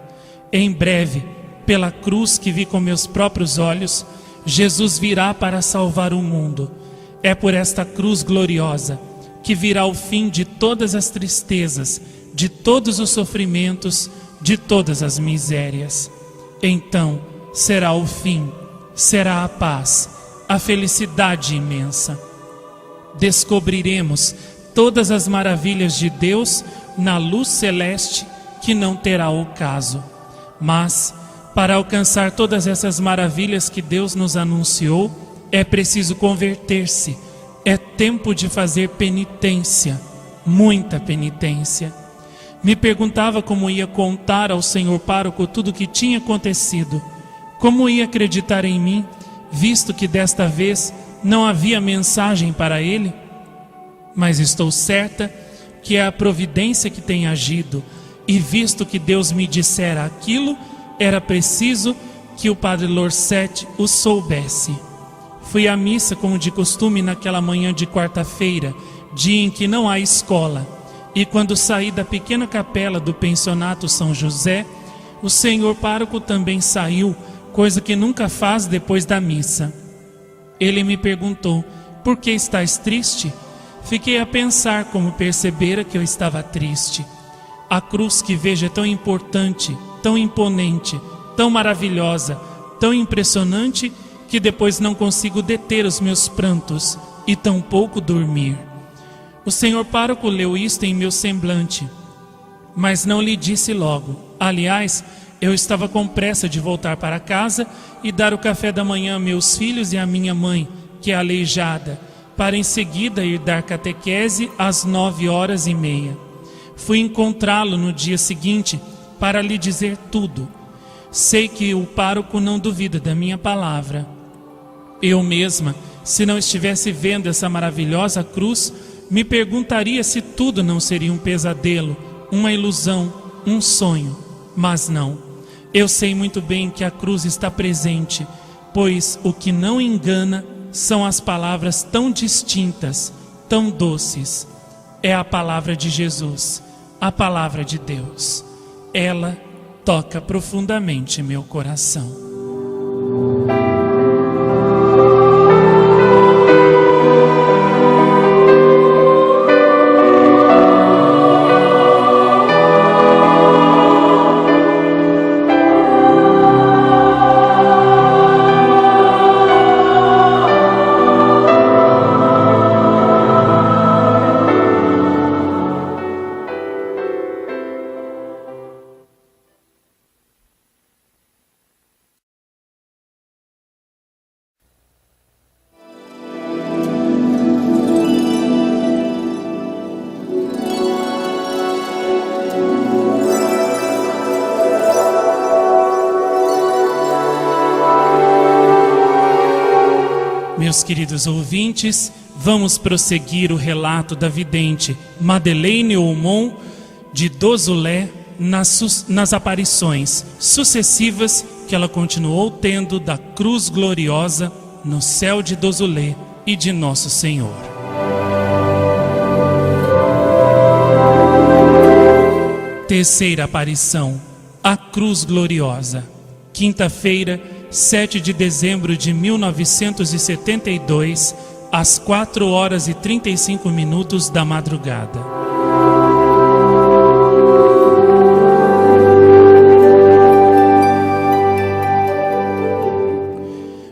Em breve, pela cruz que vi com meus próprios olhos, Jesus virá para salvar o mundo. É por esta cruz gloriosa que virá o fim de todas as tristezas, de todos os sofrimentos, de todas as misérias. Então será o fim, será a paz, a felicidade imensa. Descobriremos todas as maravilhas de Deus na luz celeste que não terá ocaso. Mas, para alcançar todas essas maravilhas que Deus nos anunciou, é preciso converter-se. É tempo de fazer penitência, muita penitência. Me perguntava como ia contar ao senhor pároco tudo o que tinha acontecido. Como ia acreditar em mim, visto que desta vez não havia mensagem para ele? Mas estou certa que é a providência que tem agido, e visto que Deus me dissera aquilo, era preciso que o padre Lorset o soubesse. Fui à missa como de costume naquela manhã de quarta-feira, dia em que não há escola. E quando saí da pequena capela do pensionato São José, o senhor pároco também saiu, coisa que nunca faz depois da missa. Ele me perguntou: por que estás triste? Fiquei a pensar como percebera que eu estava triste. A cruz que vejo é tão importante, tão imponente, tão maravilhosa, tão impressionante, que depois não consigo deter os meus prantos e tampouco dormir. O senhor pároco leu isto em meu semblante, mas não lhe disse logo. Aliás, eu estava com pressa de voltar para casa e dar o café da manhã a meus filhos e à minha mãe, que é aleijada, para em seguida ir dar catequese às 9h30. Fui encontrá-lo no dia seguinte para lhe dizer tudo. Sei que o pároco não duvida da minha palavra. Eu mesma, se não estivesse vendo essa maravilhosa cruz, me perguntaria se tudo não seria um pesadelo, uma ilusão, um sonho. Mas não. Eu sei muito bem que a cruz está presente, pois o que não engana são as palavras tão distintas, tão doces. É a palavra de Jesus, a palavra de Deus. Ela toca profundamente meu coração. meus queridos ouvintes, vamos prosseguir o relato da vidente Madeleine Aumont de Dozulé nas aparições sucessivas que ela continuou tendo da cruz gloriosa no céu de Dozulé e de Nosso Senhor. Terceira aparição, a cruz gloriosa. Quinta-feira, 7 de dezembro de 1972, às 4h35 da madrugada.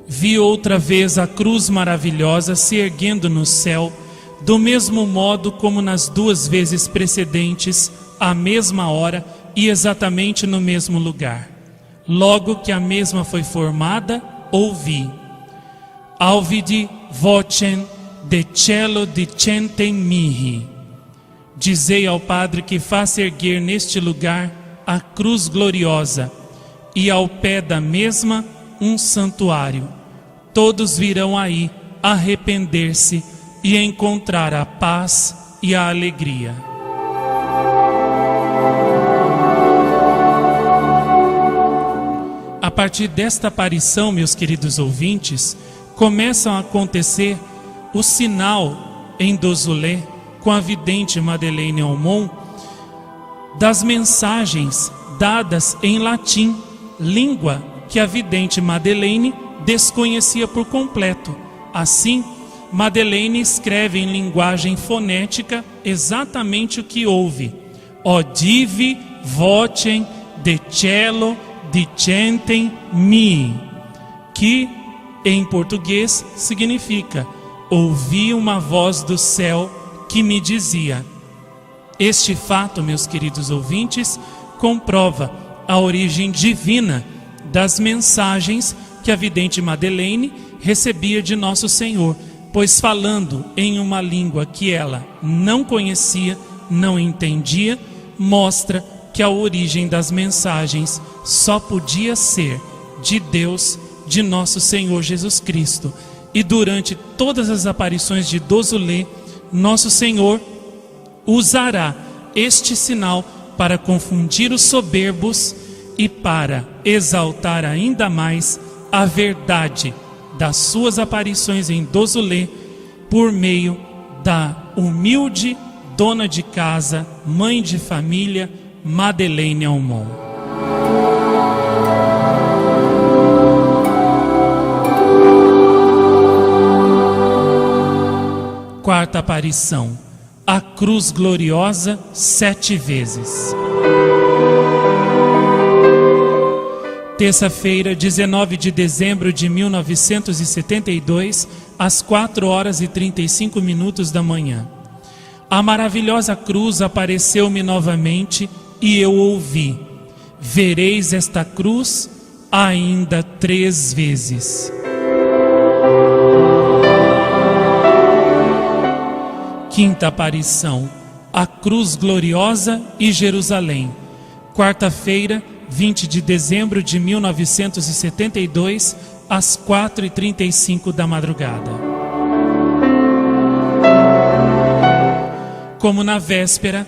Vi outra vez a cruz maravilhosa se erguendo no céu, do mesmo modo como nas duas vezes precedentes, à mesma hora e exatamente no mesmo lugar. Logo que a mesma foi formada, ouvi: Auvidi vocem de cielo dicente mihi. Dizei ao Padre que faça erguer neste lugar a cruz gloriosa, e ao pé da mesma um santuário. Todos virão aí arrepender-se e encontrar a paz e a alegria. A partir desta aparição, meus queridos ouvintes, começam a acontecer o sinal em Dozulé, com a vidente Madeleine Aumont, das mensagens dadas em latim, língua que a vidente Madeleine desconhecia por completo. Assim, Madeleine escreve em linguagem fonética exatamente o que ouve: Audivi vocem de cielo dicentem mi, que em português significa: ouvi uma voz do céu que me dizia. Este fato, meus queridos ouvintes, comprova a origem divina das mensagens que a vidente Madeleine recebia de Nosso Senhor, pois falando em uma língua que ela não conhecia, não entendia, mostra que a origem das mensagens só podia ser de Deus, de Nosso Senhor Jesus Cristo. E durante todas as aparições de Dozulé, Nosso Senhor usará este sinal para confundir os soberbos e para exaltar ainda mais a verdade das suas aparições em Dozulé por meio da humilde dona de casa, mãe de família, Madeleine Aumont. Quarta aparição, a cruz gloriosa 7 vezes. Terça-feira, 19 de dezembro de 1972, às 4h35 da manhã. A maravilhosa cruz apareceu-me novamente e eu ouvi: vereis esta cruz ainda 3 vezes. Quinta aparição, a cruz gloriosa e Jerusalém. Quarta-feira, 20 de dezembro de 1972, às 4h35 da madrugada. Como na véspera,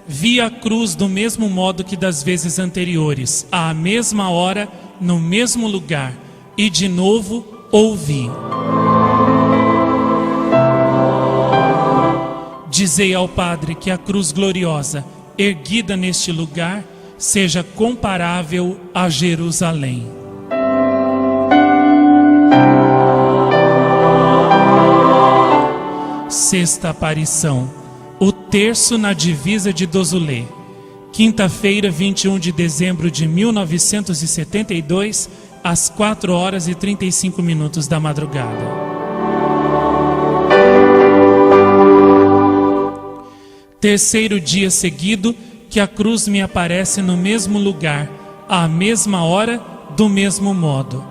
vi a cruz do mesmo modo que das vezes anteriores, à mesma hora, no mesmo lugar, e de novo ouvi: dizei ao Padre que a cruz gloriosa, erguida neste lugar, seja comparável a Jerusalém. Sexta aparição, o terço na divisa de Dozulé. Quinta-feira, 21 de dezembro de 1972, às 4h35 da madrugada. Terceiro dia seguido que a cruz me aparece no mesmo lugar, à mesma hora, do mesmo modo.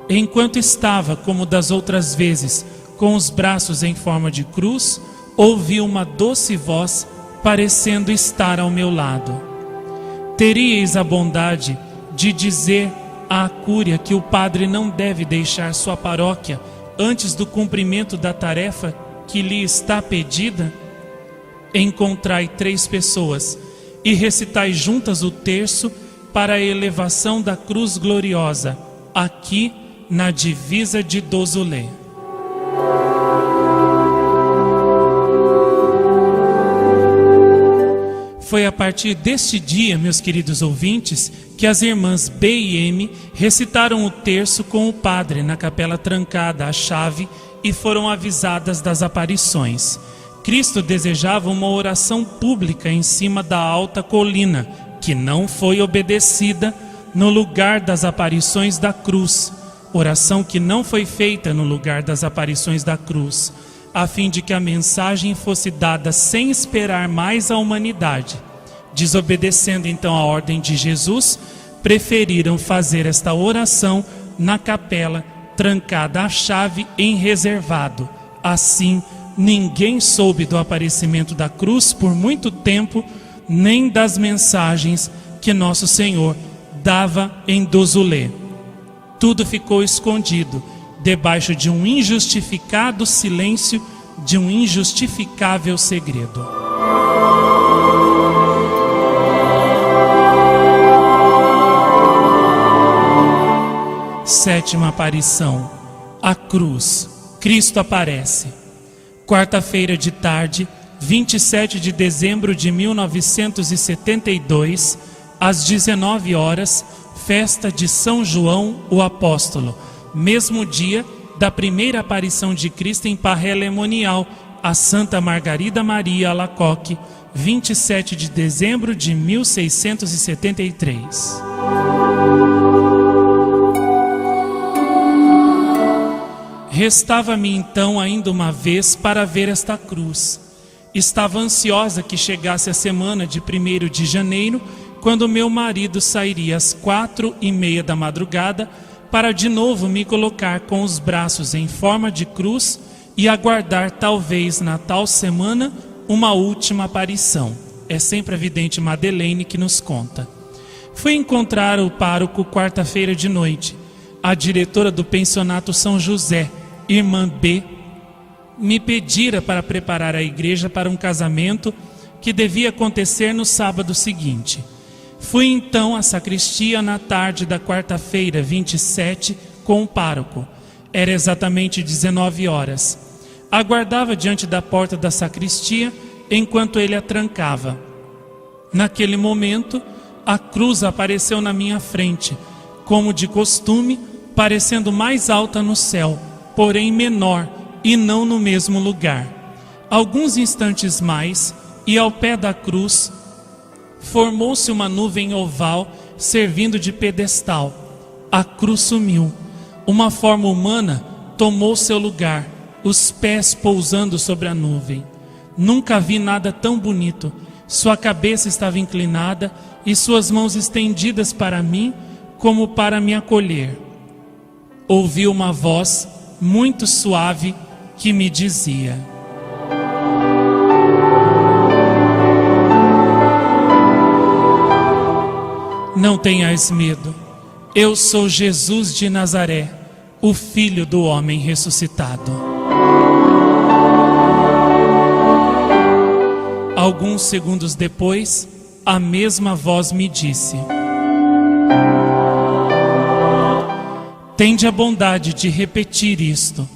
Enquanto estava, como das outras vezes, com os braços em forma de cruz, ouvi uma doce voz, parecendo estar ao meu lado: teríeis a bondade de dizer à cúria que o padre não deve deixar sua paróquia antes do cumprimento da tarefa que lhe está pedida? Encontrai 3 pessoas e recitai juntas o terço para a elevação da cruz gloriosa, aqui na divisa de Dozulé. Foi a partir deste dia, meus queridos ouvintes, que as irmãs B e M recitaram o terço com o padre na capela trancada à chave e foram avisadas das aparições. Cristo desejava uma oração pública em cima da alta colina, que não foi obedecida no lugar das aparições da cruz. Oração que não foi feita no lugar das aparições da cruz, a fim de que a mensagem fosse dada sem esperar mais a humanidade. Desobedecendo então a ordem de Jesus, preferiram fazer esta oração na capela, trancada à chave em reservado. Assim, ninguém soube do aparecimento da cruz por muito tempo, nem das mensagens que Nosso Senhor dava em Dozulé. Tudo ficou escondido debaixo de um injustificado silêncio, de um injustificável segredo. Sétima aparição, a cruz. Cristo aparece. Quarta-feira de tarde, 27 de dezembro de 1972, às 19 horas, festa de São João o Apóstolo, mesmo dia da primeira aparição de Cristo em Parré-Lemonial, a Santa Margarida Maria Alacoque, 27 de dezembro de 1673. Restava-me então ainda uma vez para ver esta cruz. Estava ansiosa que chegasse a semana de 1º de janeiro, quando meu marido sairia às 4:30 da madrugada para de novo me colocar com os braços em forma de cruz e aguardar talvez na tal semana uma última aparição. É sempre a vidente Madeleine que nos conta. Fui encontrar o pároco quarta-feira de noite. A diretora do pensionato São José, irmã B, me pedira para preparar a igreja para um casamento que devia acontecer no sábado seguinte. Fui então à sacristia na tarde da quarta-feira, 27, com o pároco. Era exatamente 19 horas. Aguardava diante da porta da sacristia enquanto ele a trancava. Naquele momento, a cruz apareceu na minha frente, como de costume, parecendo mais alta no céu, porém menor e não no mesmo lugar. Alguns instantes mais, e ao pé da cruz, formou-se uma nuvem oval servindo de pedestal. A cruz sumiu. Uma forma humana tomou seu lugar, os pés pousando sobre a nuvem. Nunca vi nada tão bonito. Sua cabeça estava inclinada e suas mãos estendidas para mim, como para me acolher. Ouvi uma voz muito suave que me dizia: não tenhais medo, eu sou Jesus de Nazaré, o Filho do homem ressuscitado. Alguns segundos depois, a mesma voz me disse: tende a bondade de repetir isto.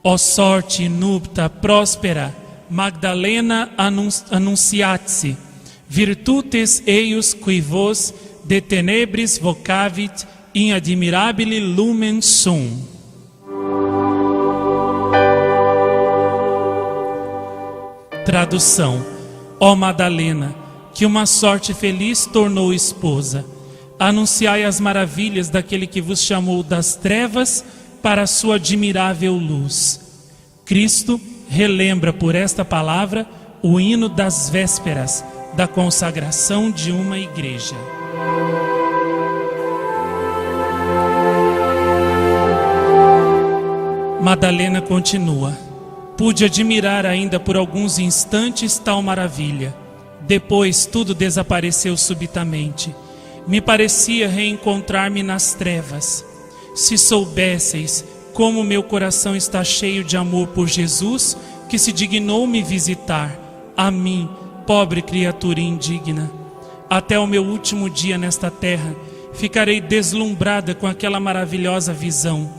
Ó sorte inúpta, próspera, Magdalena annunciatsi, virtutes eius qui vos de tenebris vocavit in admirabile lumen sum. Tradução: ó Madalena, que uma sorte feliz tornou esposa, anunciai as maravilhas daquele que vos chamou das trevas para a sua admirável luz. Cristo relembra por esta palavra o hino das vésperas da consagração de uma igreja. Madalena continua: pude admirar ainda por alguns instantes tal maravilha. Depois tudo desapareceu subitamente. Me parecia reencontrar-me nas trevas. Se soubesseis como meu coração está cheio de amor por Jesus, que se dignou me visitar, a mim, pobre criatura indigna. Até o meu último dia nesta terra, ficarei deslumbrada com aquela maravilhosa visão.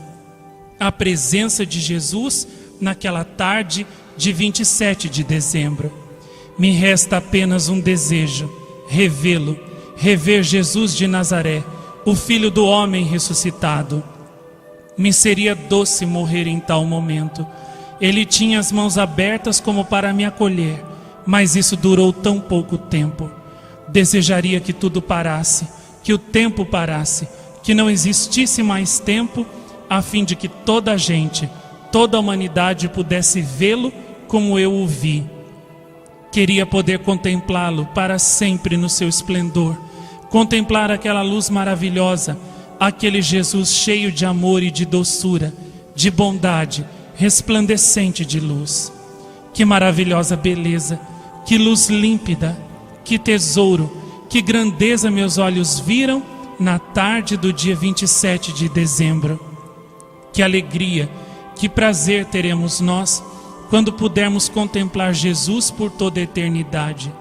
A presença de Jesus naquela tarde de 27 de dezembro. Me resta apenas um desejo: revê-lo, rever Jesus de Nazaré, o Filho do Homem ressuscitado. Me seria doce morrer em tal momento. Ele tinha as mãos abertas como para me acolher, mas isso durou tão pouco tempo. Desejaria que tudo parasse, que o tempo parasse, que não existisse mais tempo, a fim de que toda a gente, toda a humanidade pudesse vê-lo como eu o vi. Queria poder contemplá-lo para sempre no seu esplendor, contemplar aquela luz maravilhosa, aquele Jesus cheio de amor e de doçura, de bondade, resplandecente de luz. Que maravilhosa beleza, que luz límpida, que tesouro, que grandeza meus olhos viram na tarde do dia 27 de dezembro. Que alegria, que prazer teremos nós quando pudermos contemplar Jesus por toda a eternidade.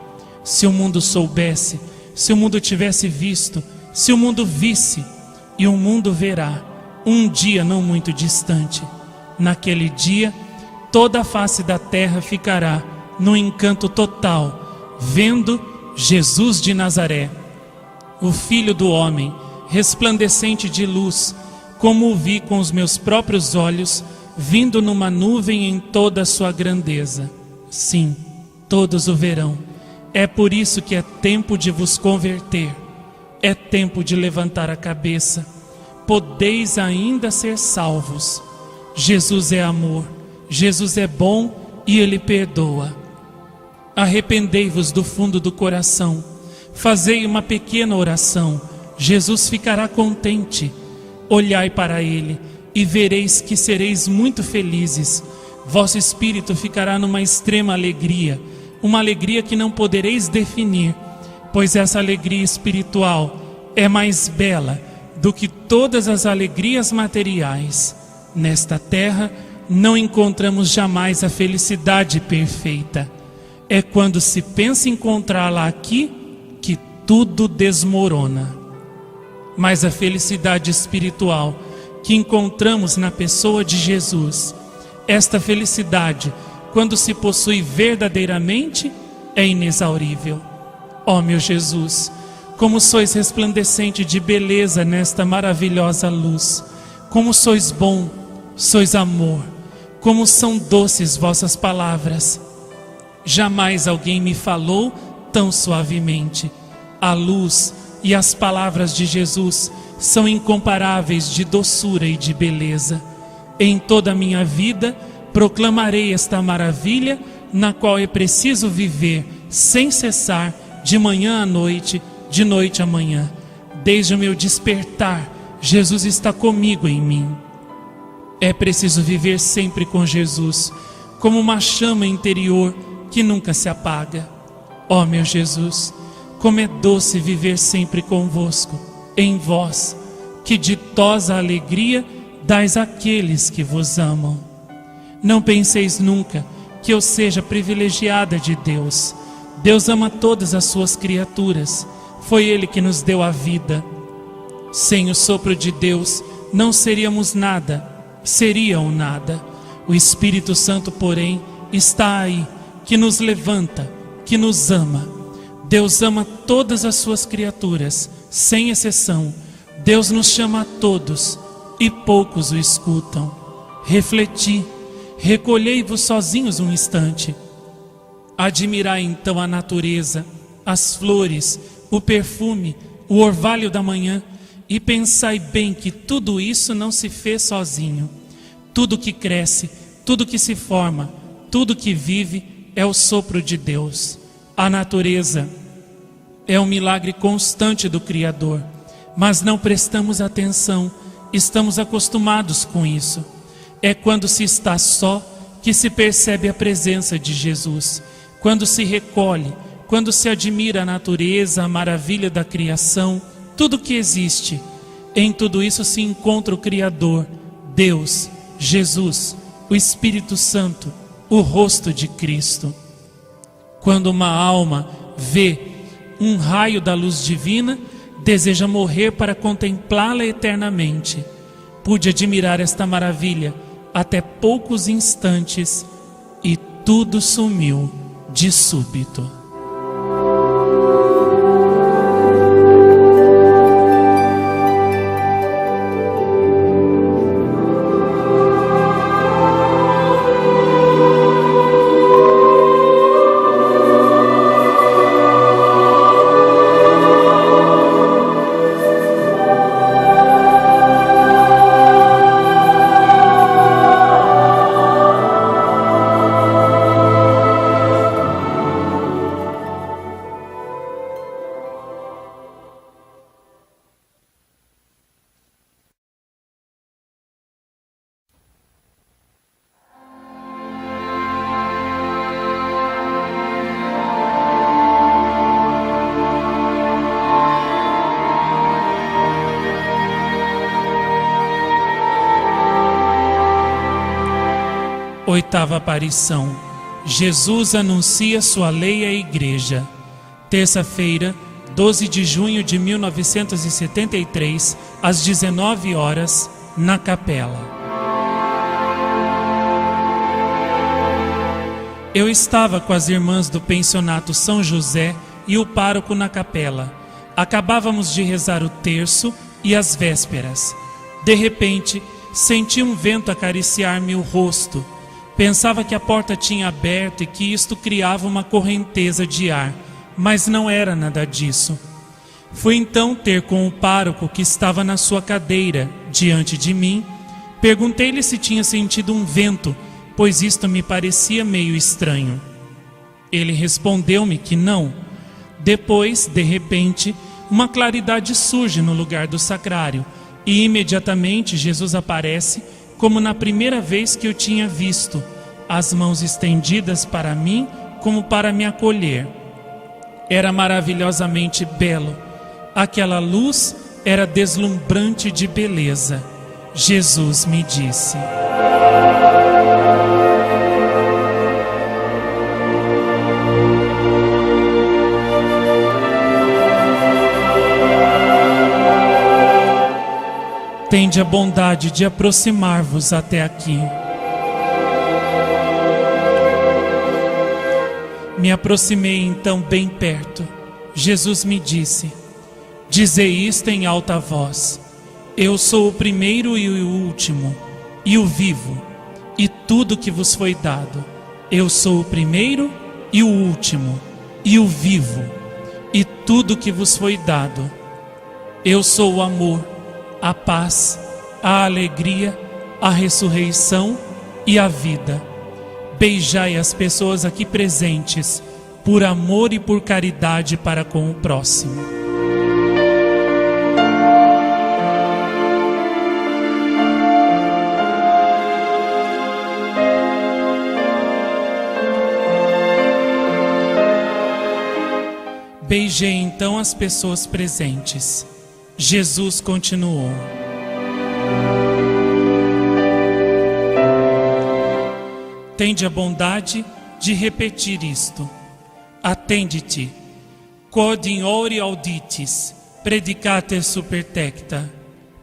Se o mundo soubesse, se o mundo tivesse visto, se o mundo visse, e o mundo verá, um dia não muito distante. Naquele dia, toda a face da terra ficará num encanto total, vendo Jesus de Nazaré, o Filho do Homem, resplandecente de luz, como o vi com os meus próprios olhos, vindo numa nuvem em toda a sua grandeza. Sim, todos o verão. É por isso que é tempo de vos converter. É tempo de levantar a cabeça. Podeis ainda ser salvos. Jesus é amor, Jesus é bom e Ele perdoa. Arrependei-vos do fundo do coração. Fazei uma pequena oração. Jesus ficará contente. Olhai para Ele e vereis que sereis muito felizes. Vosso espírito ficará numa extrema alegria, uma alegria que não podereis definir, pois essa alegria espiritual é mais bela do que todas as alegrias materiais. Nesta terra não encontramos jamais a felicidade perfeita. É quando se pensa encontrá-la aqui que tudo desmorona. Mas a felicidade espiritual que encontramos na pessoa de Jesus, esta felicidade, quando se possui verdadeiramente, é inexaurível. Ó meu Jesus, como sois resplandecente de beleza nesta maravilhosa luz, como sois bom, sois amor, como são doces vossas palavras. Jamais alguém me falou tão suavemente. A luz e as palavras de Jesus são incomparáveis de doçura e de beleza. Em toda a minha vida proclamarei esta maravilha, na qual é preciso viver sem cessar, de manhã à noite, de noite à manhã. Desde o meu despertar, Jesus está comigo em mim. É preciso viver sempre com Jesus, como uma chama interior que nunca se apaga. Ó meu Jesus, como é doce viver sempre convosco, em vós, que ditosa alegria dais àqueles que vos amam. Não penseis nunca que eu seja privilegiada de Deus. Deus ama todas as suas criaturas. Foi Ele que nos deu a vida. Sem o sopro de Deus não seríamos nada, seriam nada. O Espírito Santo, porém, está aí, que nos levanta, que nos ama. Deus ama todas as suas criaturas, sem exceção. Deus nos chama a todos e poucos o escutam. Refleti, recolhei-vos sozinhos um instante. Admirai então a natureza, as flores, o perfume, o orvalho da manhã, e pensai bem que tudo isso não se fez sozinho. Tudo que cresce, tudo que se forma, tudo que vive é o sopro de Deus. A natureza é um milagre constante do Criador, mas não prestamos atenção, estamos acostumados com isso. É quando se está só que se percebe a presença de Jesus, quando se recolhe, quando se admira a natureza, a maravilha da criação, tudo que existe. Em tudo isso se encontra o Criador, Deus, Jesus, o Espírito Santo, o rosto de Cristo. Quando uma alma vê um raio da luz divina, deseja morrer para contemplá-la eternamente. Pude admirar esta maravilha até poucos instantes e tudo sumiu de súbito. Oitava aparição. Jesus anuncia sua lei à igreja. Terça-feira, 12 de junho de 1973, às 19 horas, na capela. Eu estava com as irmãs do pensionato São José e o pároco na capela. Acabávamos de rezar o terço e as vésperas. De repente, senti um vento acariciar-me o rosto. Pensava que a porta tinha aberto e que isto criava uma correnteza de ar, mas não era nada disso. Fui então ter com o pároco que estava na sua cadeira, diante de mim. Perguntei-lhe se tinha sentido um vento, pois isto me parecia meio estranho. Ele respondeu-me que não. Depois, de repente, uma claridade surge no lugar do sacrário, e imediatamente Jesus aparece, como na primeira vez que eu tinha visto, as mãos estendidas para mim como para me acolher. Era maravilhosamente belo. Aquela luz era deslumbrante de beleza. Jesus me disse: tende a bondade de aproximar-vos até aqui. Me aproximei então bem perto. Jesus me disse: dizei isto em alta voz. Eu sou o primeiro e o último, e o vivo, e tudo que vos foi dado. Eu sou o primeiro e o último, e o vivo, e tudo que vos foi dado. Eu sou o amor, a paz, a alegria, a ressurreição e a vida. Beijai as pessoas aqui presentes, por amor e por caridade para com o próximo. Beijei então as pessoas presentes. Jesus continuou: tende a bondade de repetir isto. Attenditi, quod in ore auditis, predicater super tecta,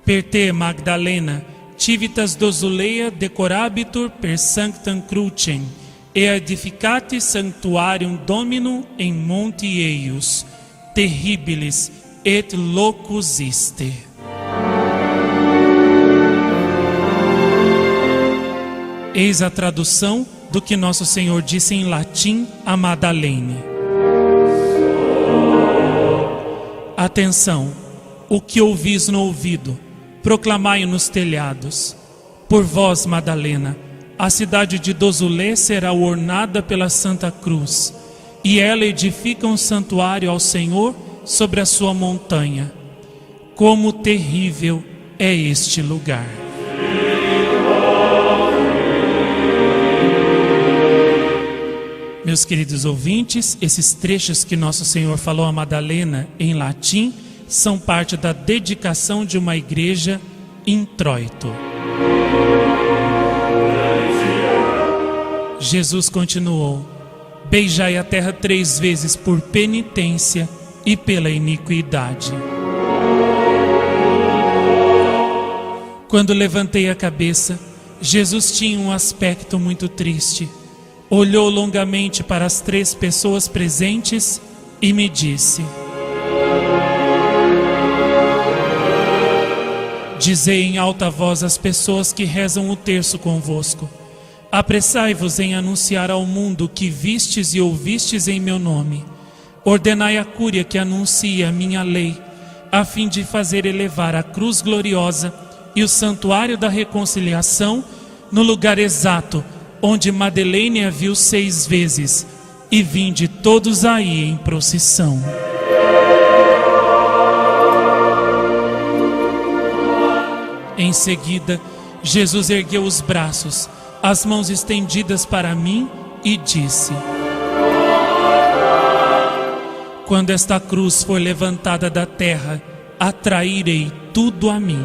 per te Magdalena, civitas dosuleia decorabitur per sanctam crucem, e edificati sanctuarium Dominum em monte Eius, terribilis et locus iste. Eis a tradução do que Nosso Senhor disse em latim a Madalene. Atenção, o que ouvis no ouvido, proclamai-o nos telhados. Por vós, Madalena, a cidade de Dozulé será ornada pela Santa Cruz, e ela edifica um santuário ao Senhor sobre a sua montanha. Como terrível é este lugar! Meus queridos ouvintes, esses trechos que Nosso Senhor falou a Madalena em latim são parte da dedicação de uma igreja introito. Jesus continuou: beijai a terra 3 vezes por penitência e pela iniquidade. Quando levantei a cabeça, Jesus tinha um aspecto muito triste. Olhou longamente para as 3 pessoas presentes e me disse: dizei em alta voz às pessoas que rezam o terço convosco: apressai-vos em anunciar ao mundo o que vistes e ouvistes em meu nome. Ordenai à cúria que anuncie a minha lei, a fim de fazer elevar a cruz gloriosa e o santuário da reconciliação no lugar exato, onde Madeleine a viu 6 vezes, e vinde todos aí em procissão. Em seguida, Jesus ergueu os braços, as mãos estendidas para mim, e disse: quando esta cruz for levantada da terra, atrairei tudo a mim.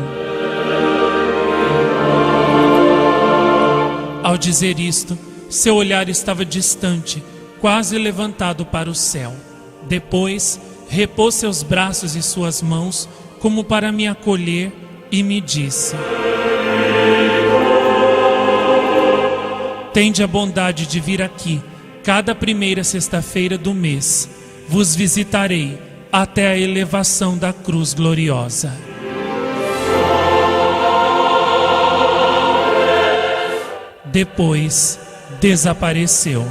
Ao dizer isto, seu olhar estava distante, quase levantado para o céu. Depois, repôs seus braços e suas mãos, como para me acolher, e me disse: tende a bondade de vir aqui, cada primeira sexta-feira do mês. Vos visitarei até a elevação da cruz gloriosa. Depois desapareceu.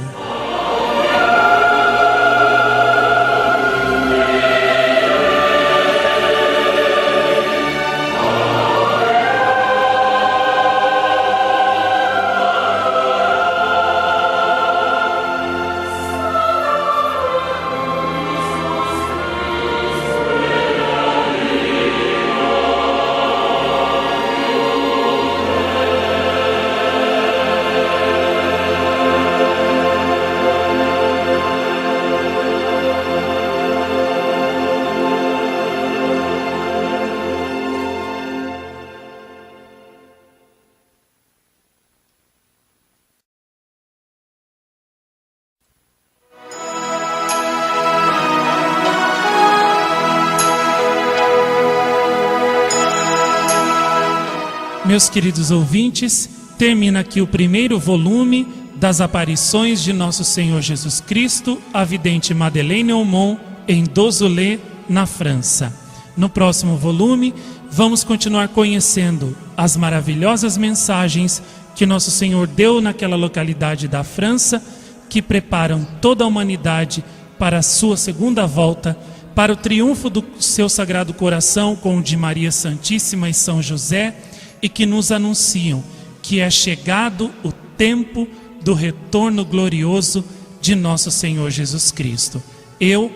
Meus queridos ouvintes, termina aqui o primeiro volume das aparições de Nosso Senhor Jesus Cristo à vidente Madeleine Aumont em Dozolé, na França. No próximo volume, vamos continuar conhecendo as maravilhosas mensagens que Nosso Senhor deu naquela localidade da França, que preparam toda a humanidade para a sua segunda volta, para o triunfo do seu Sagrado Coração com o de Maria Santíssima e São José, e que nos anunciam que é chegado o tempo do retorno glorioso de Nosso Senhor Jesus Cristo. Eu,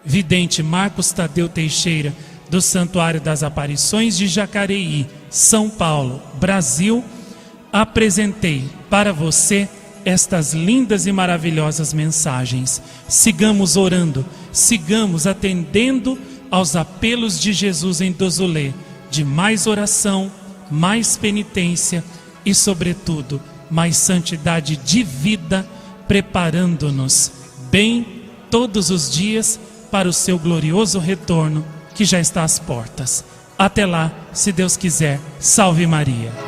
vidente Marcos Tadeu Teixeira, do Santuário das Aparições de Jacareí, São Paulo, Brasil, apresentei para você estas lindas e maravilhosas mensagens. Sigamos orando, sigamos atendendo aos apelos de Jesus em Dozolé, de mais oração, mais penitência e, sobretudo, mais santidade de vida, preparando-nos bem todos os dias para o seu glorioso retorno que já está às portas. Até lá, se Deus quiser. Salve Maria!